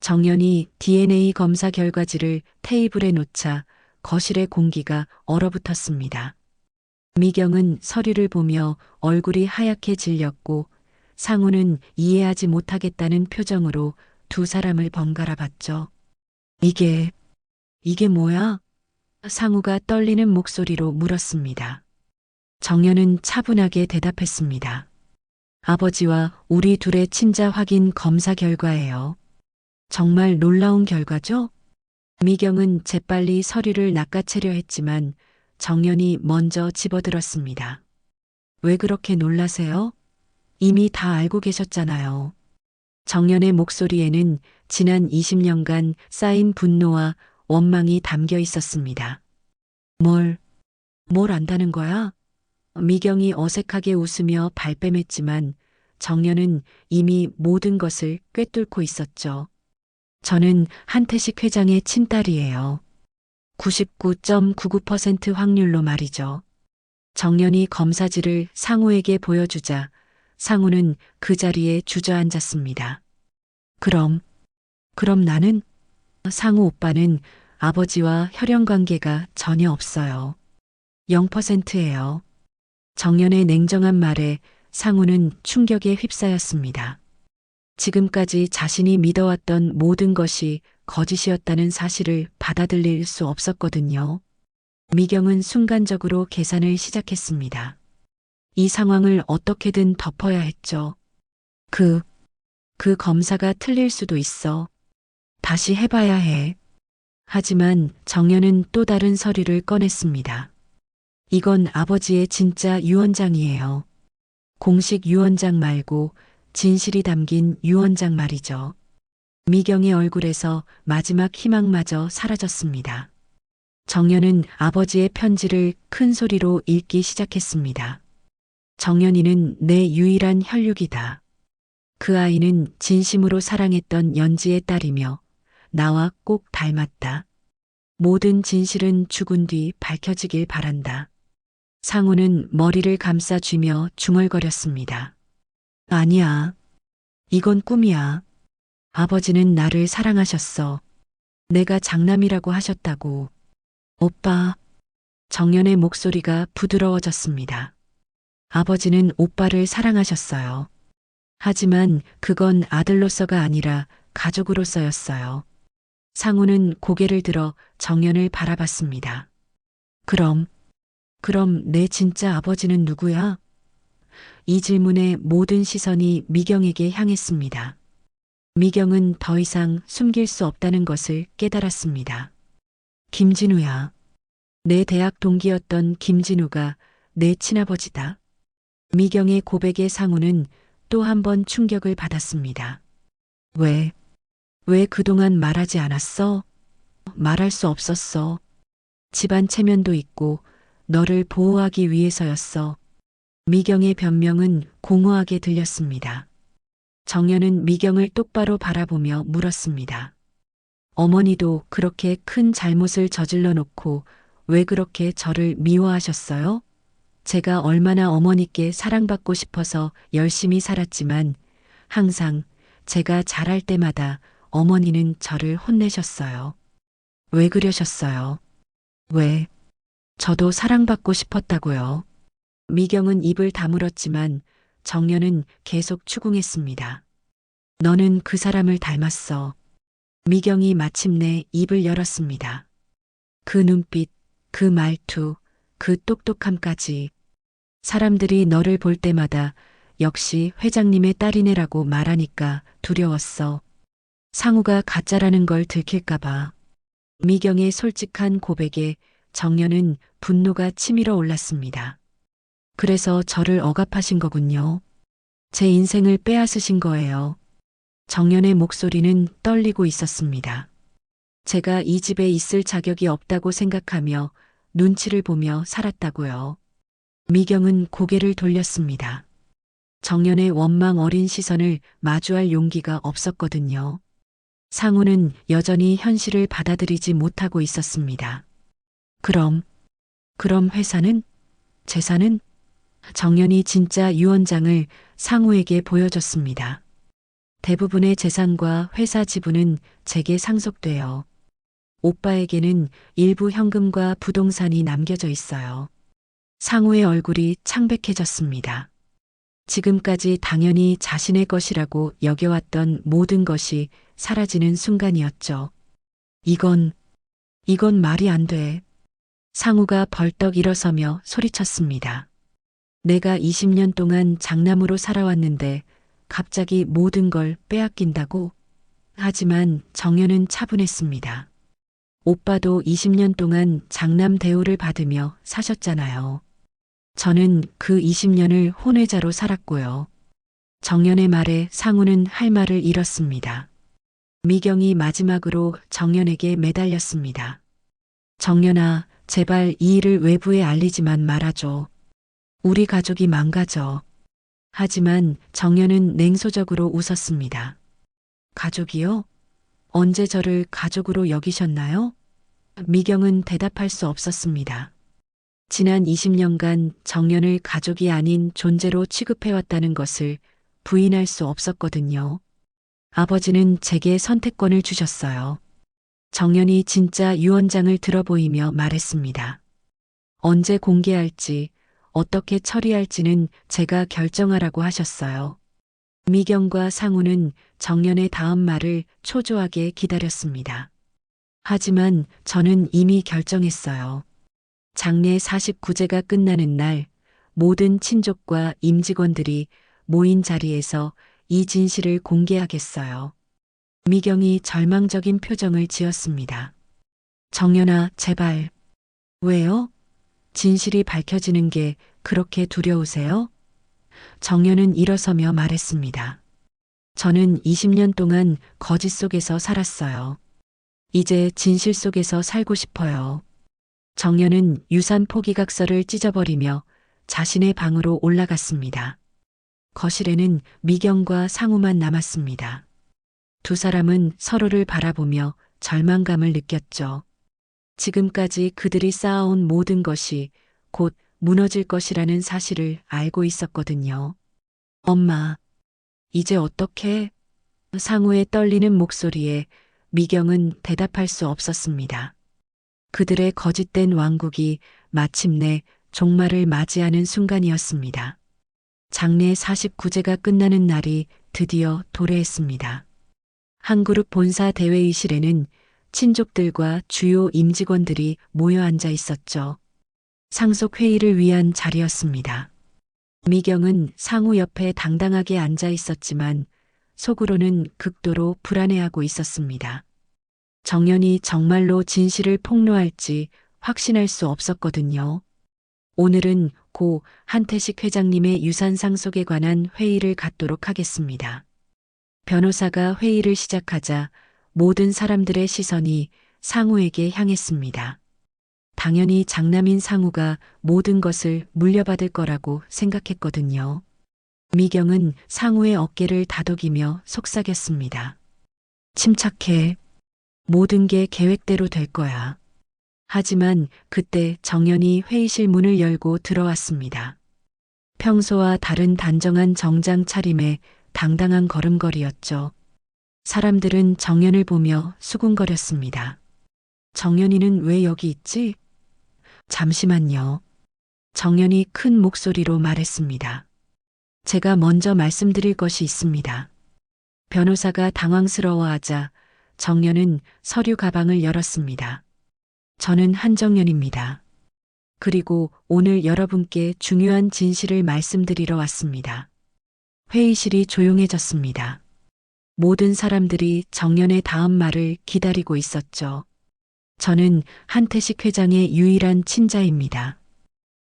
정연이 DNA 검사 결과지를 테이블에 놓자 거실의 공기가 얼어붙었습니다. 미경은 서류를 보며 얼굴이 하얗게 질렸고 상우는 이해하지 못하겠다는 표정으로 두 사람을 번갈아 봤죠. 이게 뭐야? 상우가 떨리는 목소리로 물었습니다. 정연은 차분하게 대답했습니다. 아버지와 우리 둘의 친자 확인 검사 결과예요. 정말 놀라운 결과죠? 미경은 재빨리 서류를 낚아채려 했지만 정연이 먼저 집어들었습니다. 왜 그렇게 놀라세요? 이미 다 알고 계셨잖아요. 정연의 목소리에는 지난 20년간 쌓인 분노와 원망이 담겨 있었습니다. 뭘 안다는 거야? 미경이 어색하게 웃으며 발뺌했지만 정연은 이미 모든 것을 꿰뚫고 있었죠. 저는 한태식 회장의 친딸이에요. 99.99% 확률로 말이죠. 정연이 검사지를 상우에게 보여주자 상우는 그 자리에 주저앉았습니다. 그럼 나는? 상우 오빠는 아버지와 혈연 관계가 전혀 없어요. 0%예요. 정연의 냉정한 말에 상우는 충격에 휩싸였습니다. 지금까지 자신이 믿어왔던 모든 것이 거짓이었다는 사실을 받아들일 수 없었거든요. 미경은 순간적으로 계산을 시작했습니다. 이 상황을 어떻게든 덮어야 했죠. 그 검사가 틀릴 수도 있어. 다시 해봐야 해. 하지만 정연은 또 다른 서류를 꺼냈습니다. 이건 아버지의 진짜 유언장이에요. 공식 유언장 말고 진실이 담긴 유언장 말이죠. 미경의 얼굴에서 마지막 희망마저 사라졌습니다. 정연은 아버지의 편지를 큰 소리로 읽기 시작했습니다. 정연이는 내 유일한 혈육이다. 그 아이는 진심으로 사랑했던 연지의 딸이며 나와 꼭 닮았다. 모든 진실은 죽은 뒤 밝혀지길 바란다. 상우는 머리를 감싸쥐며 중얼거렸습니다. 아니야. 이건 꿈이야. 아버지는 나를 사랑하셨어. 내가 장남이라고 하셨다고. 오빠. 정연의 목소리가 부드러워졌습니다. 아버지는 오빠를 사랑하셨어요. 하지만 그건 아들로서가 아니라 가족으로서였어요. 상우는 고개를 들어 정연을 바라봤습니다. 그럼 내 진짜 아버지는 누구야? 이 질문에 모든 시선이 미경에게 향했습니다. 미경은 더 이상 숨길 수 없다는 것을 깨달았습니다. 김진우야. 내 대학 동기였던 김진우가 내 친아버지다. 미경의 고백에 상우는 또 한 번 충격을 받았습니다. 왜 그동안 말하지 않았어? 말할 수 없었어. 집안 체면도 있고 너를 보호하기 위해서였어. 미경의 변명은 공허하게 들렸습니다. 정연은 미경을 똑바로 바라보며 물었습니다. 어머니도 그렇게 큰 잘못을 저질러 놓고 왜 그렇게 저를 미워하셨어요? 제가 얼마나 어머니께 사랑받고 싶어서 열심히 살았지만 항상 제가 잘할 때마다 어머니는 저를 혼내셨어요. 왜 그러셨어요? 왜? 저도 사랑받고 싶었다고요. 미경은 입을 다물었지만 정연은 계속 추궁했습니다. 너는 그 사람을 닮았어. 미경이 마침내 입을 열었습니다. 그 눈빛, 그 말투, 그 똑똑함까지. 사람들이 너를 볼 때마다 역시 회장님의 딸이네라고 말하니까 두려웠어. 상우가 가짜라는 걸 들킬까봐. 미경의 솔직한 고백에 정연은 분노가 치밀어 올랐습니다. 그래서 저를 억압하신 거군요. 제 인생을 빼앗으신 거예요. 정연의 목소리는 떨리고 있었습니다. 제가 이 집에 있을 자격이 없다고 생각하며 눈치를 보며 살았다고요. 미경은 고개를 돌렸습니다. 정연의 원망 어린 시선을 마주할 용기가 없었거든요. 상우는 여전히 현실을 받아들이지 못하고 있었습니다. 그럼 회사는? 재산은? 정연이 진짜 유언장을 상우에게 보여줬습니다. 대부분의 재산과 회사 지분은 제게 상속돼요. 오빠에게는 일부 현금과 부동산이 남겨져 있어요. 상우의 얼굴이 창백해졌습니다. 지금까지 당연히 자신의 것이라고 여겨왔던 모든 것이 사라지는 순간이었죠. 이건 말이 안 돼. 상우가 벌떡 일어서며 소리쳤습니다. 내가 20년 동안 장남으로 살아왔는데 갑자기 모든 걸 빼앗긴다고? 하지만 정연은 차분했습니다. 오빠도 20년 동안 장남 대우를 받으며 사셨잖아요. 저는 그 20년을 혼외자로 살았고요. 정연의 말에 상우는 할 말을 잃었습니다. 미경이 마지막으로 정연에게 매달렸습니다. 정연아, 제발 이 일을 외부에 알리지만 말아줘. 우리 가족이 망가져. 하지만 정연은 냉소적으로 웃었습니다. 가족이요? 언제 저를 가족으로 여기셨나요? 미경은 대답할 수 없었습니다. 지난 20년간 정연을 가족이 아닌 존재로 취급해왔다는 것을 부인할 수 없었거든요. 아버지는 제게 선택권을 주셨어요. 정연이 진짜 유언장을 들어보이며 말했습니다. 언제 공개할지, 어떻게 처리할지는 제가 결정하라고 하셨어요. 미경과 상우는 정연의 다음 말을 초조하게 기다렸습니다. 하지만 저는 이미 결정했어요. 장례 49제가 끝나는 날 모든 친족과 임직원들이 모인 자리에서 이 진실을 공개하겠어요. 미경이 절망적인 표정을 지었습니다. 정연아, 제발. 왜요? 진실이 밝혀지는 게 그렇게 두려우세요? 정연은 일어서며 말했습니다. 저는 20년 동안 거짓 속에서 살았어요. 이제 진실 속에서 살고 싶어요. 정연은 유산 포기각서를 찢어버리며 자신의 방으로 올라갔습니다. 거실에는 미경과 상우만 남았습니다. 두 사람은 서로를 바라보며 절망감을 느꼈죠. 지금까지 그들이 쌓아온 모든 것이 곧 무너질 것이라는 사실을 알고 있었거든요. 엄마, 이제 어떡해? 상우의 떨리는 목소리에 미경은 대답할 수 없었습니다. 그들의 거짓된 왕국이 마침내 종말을 맞이하는 순간이었습니다. 장례 49제가 끝나는 날이 드디어 도래했습니다. 한그룹 본사 대회의실에는 친족들과 주요 임직원들이 모여 앉아 있었죠. 상속 회의를 위한 자리였습니다. 미경은 상우 옆에 당당하게 앉아 있었지만 속으로는 극도로 불안해하고 있었습니다. 정연이 정말로 진실을 폭로할지 확신할 수 없었거든요. 오늘은 고 한태식 회장님의 유산 상속에 관한 회의를 갖도록 하겠습니다. 변호사가 회의를 시작하자 모든 사람들의 시선이 상우에게 향했습니다. 당연히 장남인 상우가 모든 것을 물려받을 거라고 생각했거든요. 미경은 상우의 어깨를 다독이며 속삭였습니다. 침착해. 모든 게 계획대로 될 거야. 하지만 그때 정연이 회의실 문을 열고 들어왔습니다. 평소와 다른 단정한 정장 차림에 당당한 걸음걸이였죠. 사람들은 정연을 보며 수군거렸습니다. 정연이는 왜 여기 있지? 잠시만요. 정연이 큰 목소리로 말했습니다. 제가 먼저 말씀드릴 것이 있습니다. 변호사가 당황스러워하자 정연은 서류 가방을 열었습니다. 저는 한정연입니다. 그리고 오늘 여러분께 중요한 진실을 말씀드리러 왔습니다. 회의실이 조용해졌습니다. 모든 사람들이 정연의 다음 말을 기다리고 있었죠. 저는 한태식 회장의 유일한 친자입니다.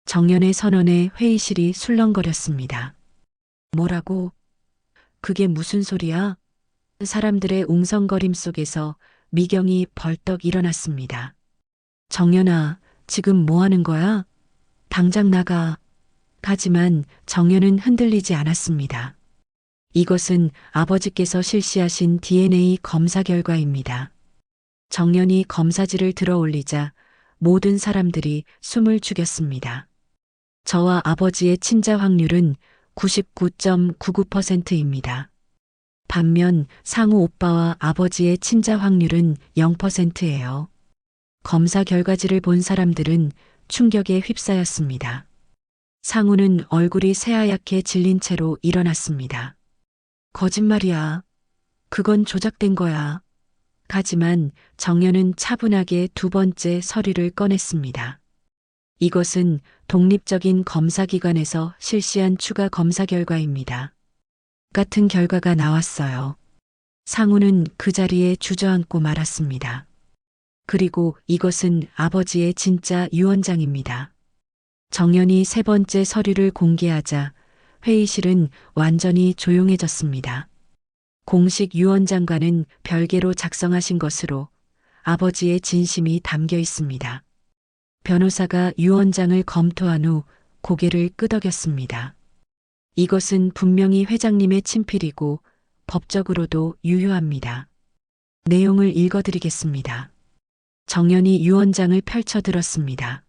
정연의 선언에 회의실이 술렁거렸습니다. 뭐라고? 그게 무슨 소리야? 사람들의 웅성거림 속에서 미경이 벌떡 일어났습니다. 정연아, 지금 뭐 하는 거야? 당장 나가. 하지만 정연은 흔들리지 않았습니다. 이것은 아버지께서 실시하신 DNA 검사 결과입니다. 정연이 검사지를 들어 올리자 모든 사람들이 숨을 죽였습니다. 저와 아버지의 친자 확률은 99.99%입니다. 반면 상우 오빠와 아버지의 친자 확률은 0%예요. 검사 결과지를 본 사람들은 충격에 휩싸였습니다. 상우는 얼굴이 새하얗게 질린 채로 일어났습니다. 거짓말이야. 그건 조작된 거야. 하지만 정연은 차분하게 두 번째 서류를 꺼냈습니다. 이것은 독립적인 검사기관에서 실시한 추가 검사 결과입니다. 같은 결과가 나왔어요. 상우는 그 자리에 주저앉고 말았습니다. 그리고 이것은 아버지의 진짜 유언장입니다. 정연이 세 번째 서류를 공개하자 회의실은 완전히 조용해졌습니다. 공식 유언장과는 별개로 작성하신 것으로 아버지의 진심이 담겨 있습니다. 변호사가 유언장을 검토한 후 고개를 끄덕였습니다. 이것은 분명히 회장님의 친필이고 법적으로도 유효합니다. 내용을 읽어드리겠습니다. 정연이 유언장을 펼쳐들었습니다.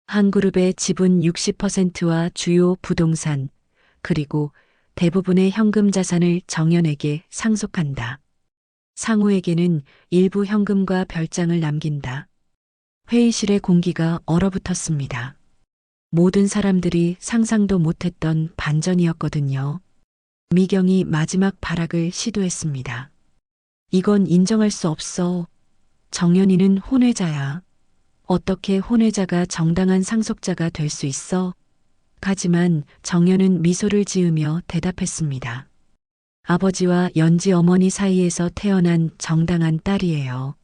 한 그룹의 지분 60%와 주요 부동산, 그리고 대부분의 현금 자산을 정연에게 상속한다. 상우에게는 일부 현금과 별장을 남긴다. 회의실의 공기가 얼어붙었습니다. 모든 사람들이 상상도 못했던 반전이었거든요. 미경이 마지막 발악을 시도했습니다. 이건 인정할 수 없어. 정연이는 혼외자야. 어떻게 혼외자가 정당한 상속자가 될 수 있어? 하지만 정연은 미소를 지으며 대답했습니다. 아버지와 연지 어머니 사이에서 태어난 정당한 딸이에요.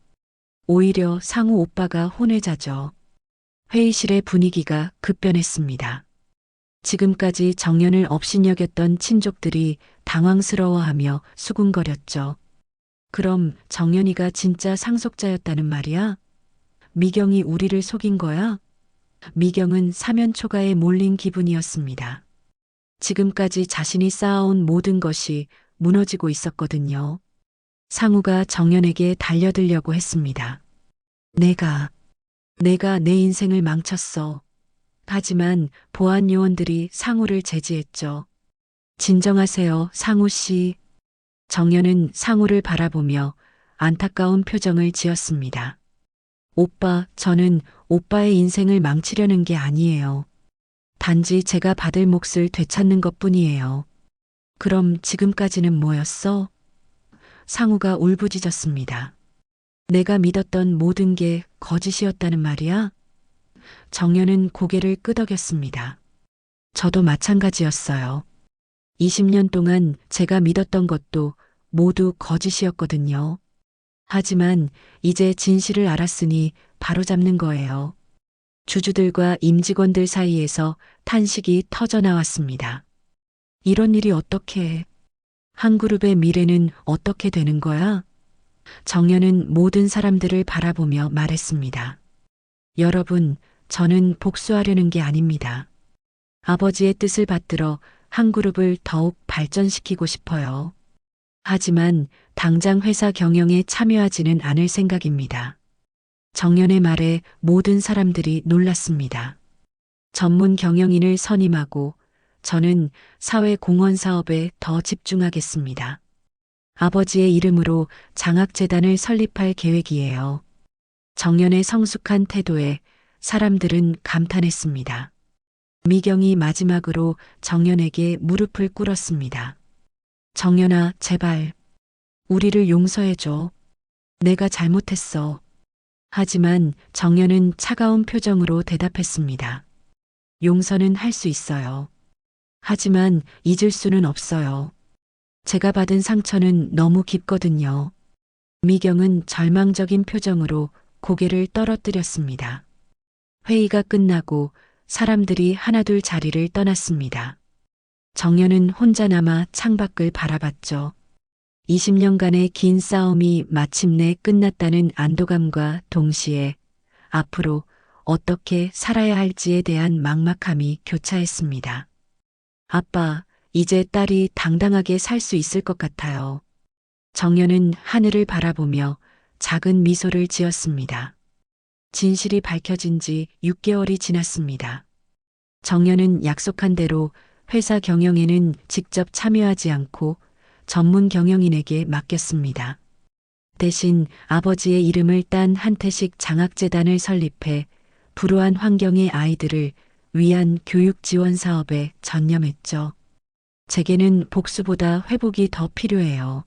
오히려 상우 오빠가 혼외자죠. 회의실의 분위기가 급변했습니다. 지금까지 정연을 업신여겼던 친족들이 당황스러워하며 수군거렸죠. 그럼 정연이가 진짜 상속자였다는 말이야? 미경이 우리를 속인 거야? 미경은 사면초가에 몰린 기분이었습니다. 지금까지 자신이 쌓아온 모든 것이 무너지고 있었거든요. 상우가 정연에게 달려들려고 했습니다. 내가 내 인생을 망쳤어. 하지만 보안 요원들이 상우를 제지했죠. 진정하세요, 상우 씨. 정연은 상우를 바라보며 안타까운 표정을 지었습니다. 오빠, 저는 오빠의 인생을 망치려는 게 아니에요. 단지 제가 받을 몫을 되찾는 것뿐이에요. 그럼 지금까지는 뭐였어? 상우가 울부짖었습니다. 내가 믿었던 모든 게 거짓이었다는 말이야? 정연은 고개를 끄덕였습니다. 저도 마찬가지였어요. 20년 동안 제가 믿었던 것도 모두 거짓이었거든요. 하지만 이제 진실을 알았으니 바로잡는 거예요. 주주들과 임직원들 사이에서 탄식이 터져나왔습니다. 이런 일이 어떻게, 한 그룹의 미래는 어떻게 되는 거야? 정연은 모든 사람들을 바라보며 말했습니다. 여러분, 저는 복수하려는 게 아닙니다. 아버지의 뜻을 받들어 한 그룹을 더욱 발전시키고 싶어요. 하지만 당장 회사 경영에 참여하지는 않을 생각입니다. 정연의 말에 모든 사람들이 놀랐습니다. 전문 경영인을 선임하고 저는 사회 공헌 사업에 더 집중하겠습니다. 아버지의 이름으로 장학재단을 설립할 계획이에요. 정연의 성숙한 태도에 사람들은 감탄했습니다. 미경이 마지막으로 정연에게 무릎을 꿇었습니다. 정연아, 제발. 우리를 용서해줘. 내가 잘못했어. 하지만 정연은 차가운 표정으로 대답했습니다. 용서는 할 수 있어요. 하지만 잊을 수는 없어요. 제가 받은 상처는 너무 깊거든요. 미경은 절망적인 표정으로 고개를 떨어뜨렸습니다. 회의가 끝나고 사람들이 하나둘 자리를 떠났습니다. 정연은 혼자 남아 창밖을 바라봤죠. 20년간의 긴 싸움이 마침내 끝났다는 안도감과 동시에 앞으로 어떻게 살아야 할지에 대한 막막함이 교차했습니다. 아빠, 이제 딸이 당당하게 살 수 있을 것 같아요. 정연은 하늘을 바라보며 작은 미소를 지었습니다. 진실이 밝혀진 지 6개월이 지났습니다. 정연은 약속한 대로 회사 경영에는 직접 참여하지 않고 전문 경영인에게 맡겼습니다. 대신 아버지의 이름을 딴 한태식 장학재단을 설립해 불우한 환경의 아이들을 위한 교육 지원 사업에 전념했죠. 제게는 복수보다 회복이 더 필요해요.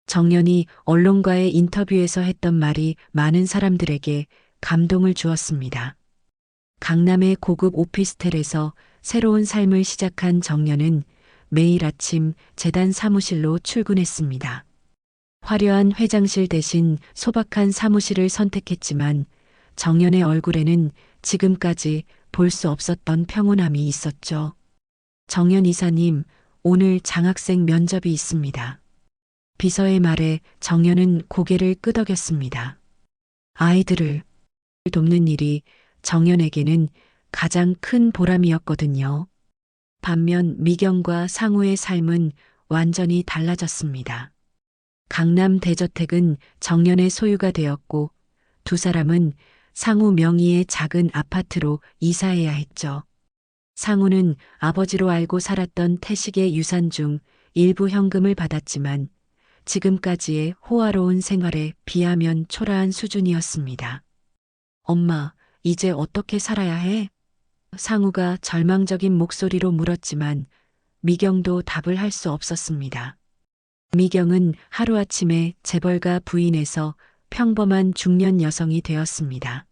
정연이 언론과의 인터뷰에서 했던 말이 많은 사람들에게 감동을 주었습니다. 강남의 고급 오피스텔에서 새로운 삶을 시작한 정연은 매일 아침 재단 사무실로 출근했습니다. 화려한 회장실 대신 소박한 사무실을 선택했지만 정연의 얼굴에는 지금까지 볼 수 없었던 평온함이 있었죠. 정연 이사님, 오늘 장학생 면접이 있습니다. 비서의 말에 정연은 고개를 끄덕였습니다. 아이들을 돕는 일이 정연에게는 가장 큰 보람이었거든요. 반면 미경과 상우의 삶은 완전히 달라졌습니다. 강남 대저택은 정연의 소유가 되었고 두 사람은 상우 명의의 작은 아파트로 이사해야 했죠. 상우는 아버지로 알고 살았던 태식의 유산 중 일부 현금을 받았지만 지금까지의 호화로운 생활에 비하면 초라한 수준이었습니다. 엄마, 이제 어떻게 살아야 해? 상우가 절망적인 목소리로 물었지만 미경도 답을 할 수 없었습니다. 미경은 하루아침에 재벌가 부인에서 평범한 중년 여성이 되었습니다.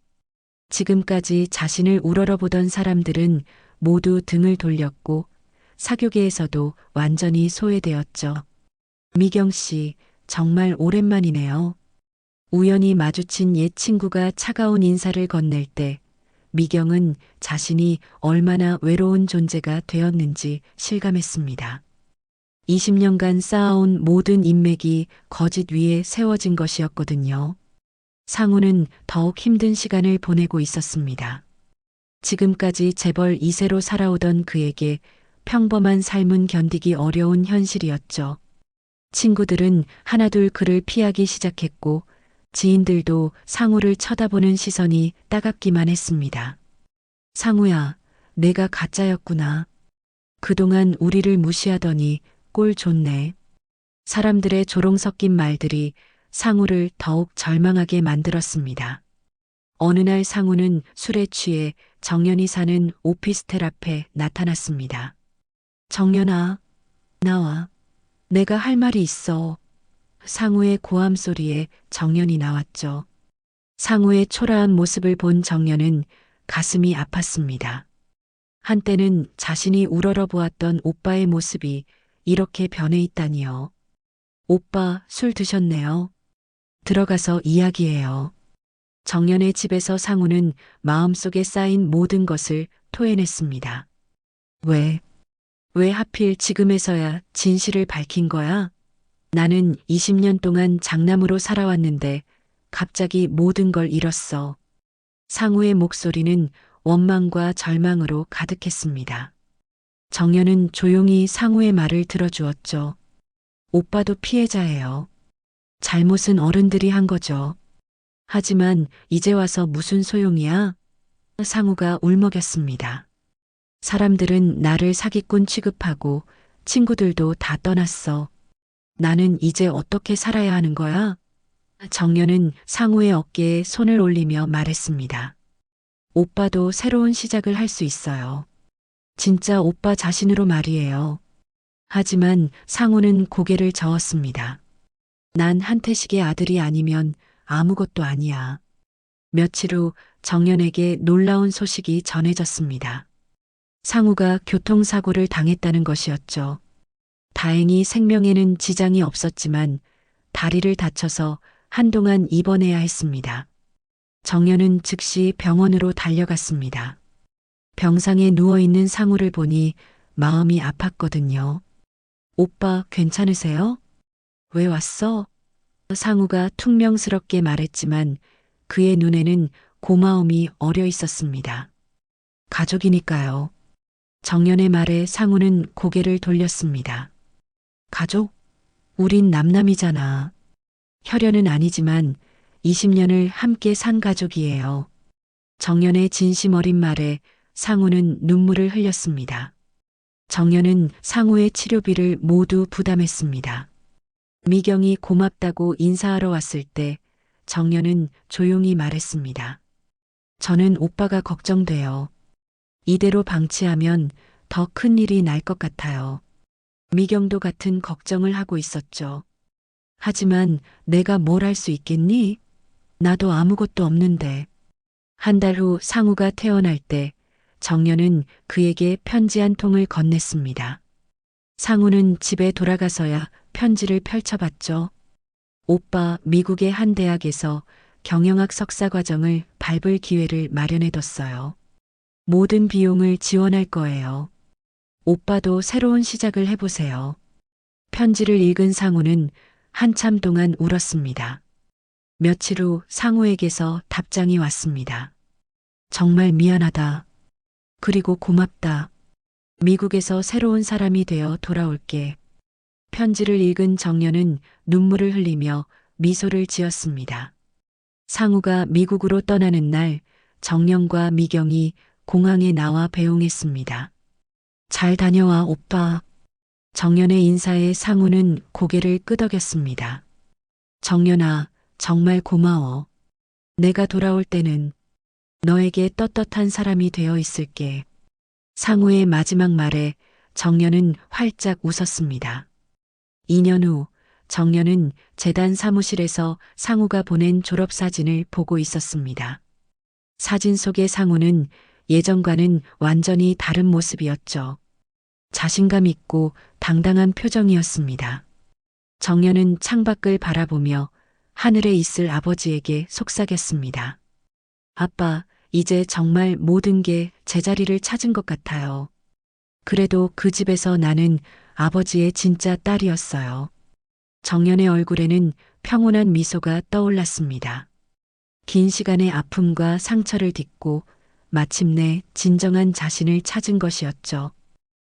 지금까지 자신을 우러러보던 사람들은 모두 등을 돌렸고 사교계에서도 완전히 소외되었죠. 미경 씨, 정말 오랜만이네요. 우연히 마주친 옛 친구가 차가운 인사를 건넬 때 미경은 자신이 얼마나 외로운 존재가 되었는지 실감했습니다. 20년간 쌓아온 모든 인맥이 거짓 위에 세워진 것이었거든요. 상우는 더욱 힘든 시간을 보내고 있었습니다. 지금까지 재벌 2세로 살아오던 그에게 평범한 삶은 견디기 어려운 현실이었죠. 친구들은 하나둘 그를 피하기 시작했고 지인들도 상우를 쳐다보는 시선이 따갑기만 했습니다. 상우야, 내가 가짜였구나. 그동안 우리를 무시하더니 꼴 좋네. 사람들의 조롱 섞인 말들이 상우를 더욱 절망하게 만들었습니다. 어느 날 상우는 술에 취해 정연이 사는 오피스텔 앞에 나타났습니다. 정연아, 나와. 내가 할 말이 있어. 상우의 고함 소리에 정연이 나왔죠. 상우의 초라한 모습을 본 정연은 가슴이 아팠습니다. 한때는 자신이 우러러보았던 오빠의 모습이 이렇게 변해 있다니요. 오빠, 술 드셨네요. 들어가서 이야기해요. 정연의 집에서 상우는 마음속에 쌓인 모든 것을 토해냈습니다. 왜 하필 지금에서야 진실을 밝힌 거야? 나는 20년 동안 장남으로 살아왔는데 갑자기 모든 걸 잃었어. 상우의 목소리는 원망과 절망으로 가득했습니다. 정연은 조용히 상우의 말을 들어주었죠. 오빠도 피해자예요. 잘못은 어른들이 한 거죠. 하지만 이제 와서 무슨 소용이야? 상우가 울먹였습니다. 사람들은 나를 사기꾼 취급하고 친구들도 다 떠났어. 나는 이제 어떻게 살아야 하는 거야? 정연은 상우의 어깨에 손을 올리며 말했습니다. 오빠도 새로운 시작을 할 수 있어요. 진짜 오빠 자신으로 말이에요. 하지만 상우는 고개를 저었습니다. 난 한태식의 아들이 아니면 아무것도 아니야. 며칠 후 정연에게 놀라운 소식이 전해졌습니다. 상우가 교통사고를 당했다는 것이었죠. 다행히 생명에는 지장이 없었지만 다리를 다쳐서 한동안 입원해야 했습니다. 정연은 즉시 병원으로 달려갔습니다. 병상에 누워있는 상우를 보니 마음이 아팠거든요. 오빠 괜찮으세요? 왜 왔어? 상우가 퉁명스럽게 말했지만 그의 눈에는 고마움이 어려 있었습니다. 가족이니까요. 정연의 말에 상우는 고개를 돌렸습니다. 가족? 우린 남남이잖아. 혈연은 아니지만 20년을 함께 산 가족이에요. 정연의 진심 어린 말에 상우는 눈물을 흘렸습니다. 정연은 상우의 치료비를 모두 부담했습니다. 미경이 고맙다고 인사하러 왔을 때 정연은 조용히 말했습니다. 저는 오빠가 걱정돼요. 이대로 방치하면 더 큰 일이 날 것 같아요. 미경도 같은 걱정을 하고 있었죠. 하지만 내가 뭘 할 수 있겠니? 나도 아무것도 없는데. 한 달 후 상우가 태어날 때 정연은 그에게 편지 한 통을 건넸습니다. 상우는 집에 돌아가서야 편지를 펼쳐봤죠. 오빠 미국의 한 대학에서 경영학 석사 과정을 밟을 기회를 마련해뒀어요. 모든 비용을 지원할 거예요. 오빠도 새로운 시작을 해보세요. 편지를 읽은 상우는 한참 동안 울었습니다. 며칠 후 상우에게서 답장이 왔습니다. 정말 미안하다. 그리고 고맙다. 미국에서 새로운 사람이 되어 돌아올게. 편지를 읽은 정연은 눈물을 흘리며 미소를 지었습니다. 상우가 미국으로 떠나는 날 정연과 미경이 공항에 나와 배웅했습니다. 잘 다녀와, 오빠. 정연의 인사에 상우는 고개를 끄덕였습니다. 정연아, 정말 고마워. 내가 돌아올 때는 너에게 떳떳한 사람이 되어 있을게. 상우의 마지막 말에 정연은 활짝 웃었습니다. 2년 후 정연은 재단 사무실에서 상우가 보낸 졸업사진을 보고 있었습니다. 사진 속의 상우는 예전과는 완전히 다른 모습이었죠. 자신감 있고 당당한 표정이었습니다. 정연은 창밖을 바라보며 하늘에 있을 아버지에게 속삭였습니다. 아빠, 이제 정말 모든 게 제자리를 찾은 것 같아요. 그래도 그 집에서 나는 아버지의 진짜 딸이었어요. 정연의 얼굴에는 평온한 미소가 떠올랐습니다. 긴 시간의 아픔과 상처를 딛고 마침내 진정한 자신을 찾은 것이었죠.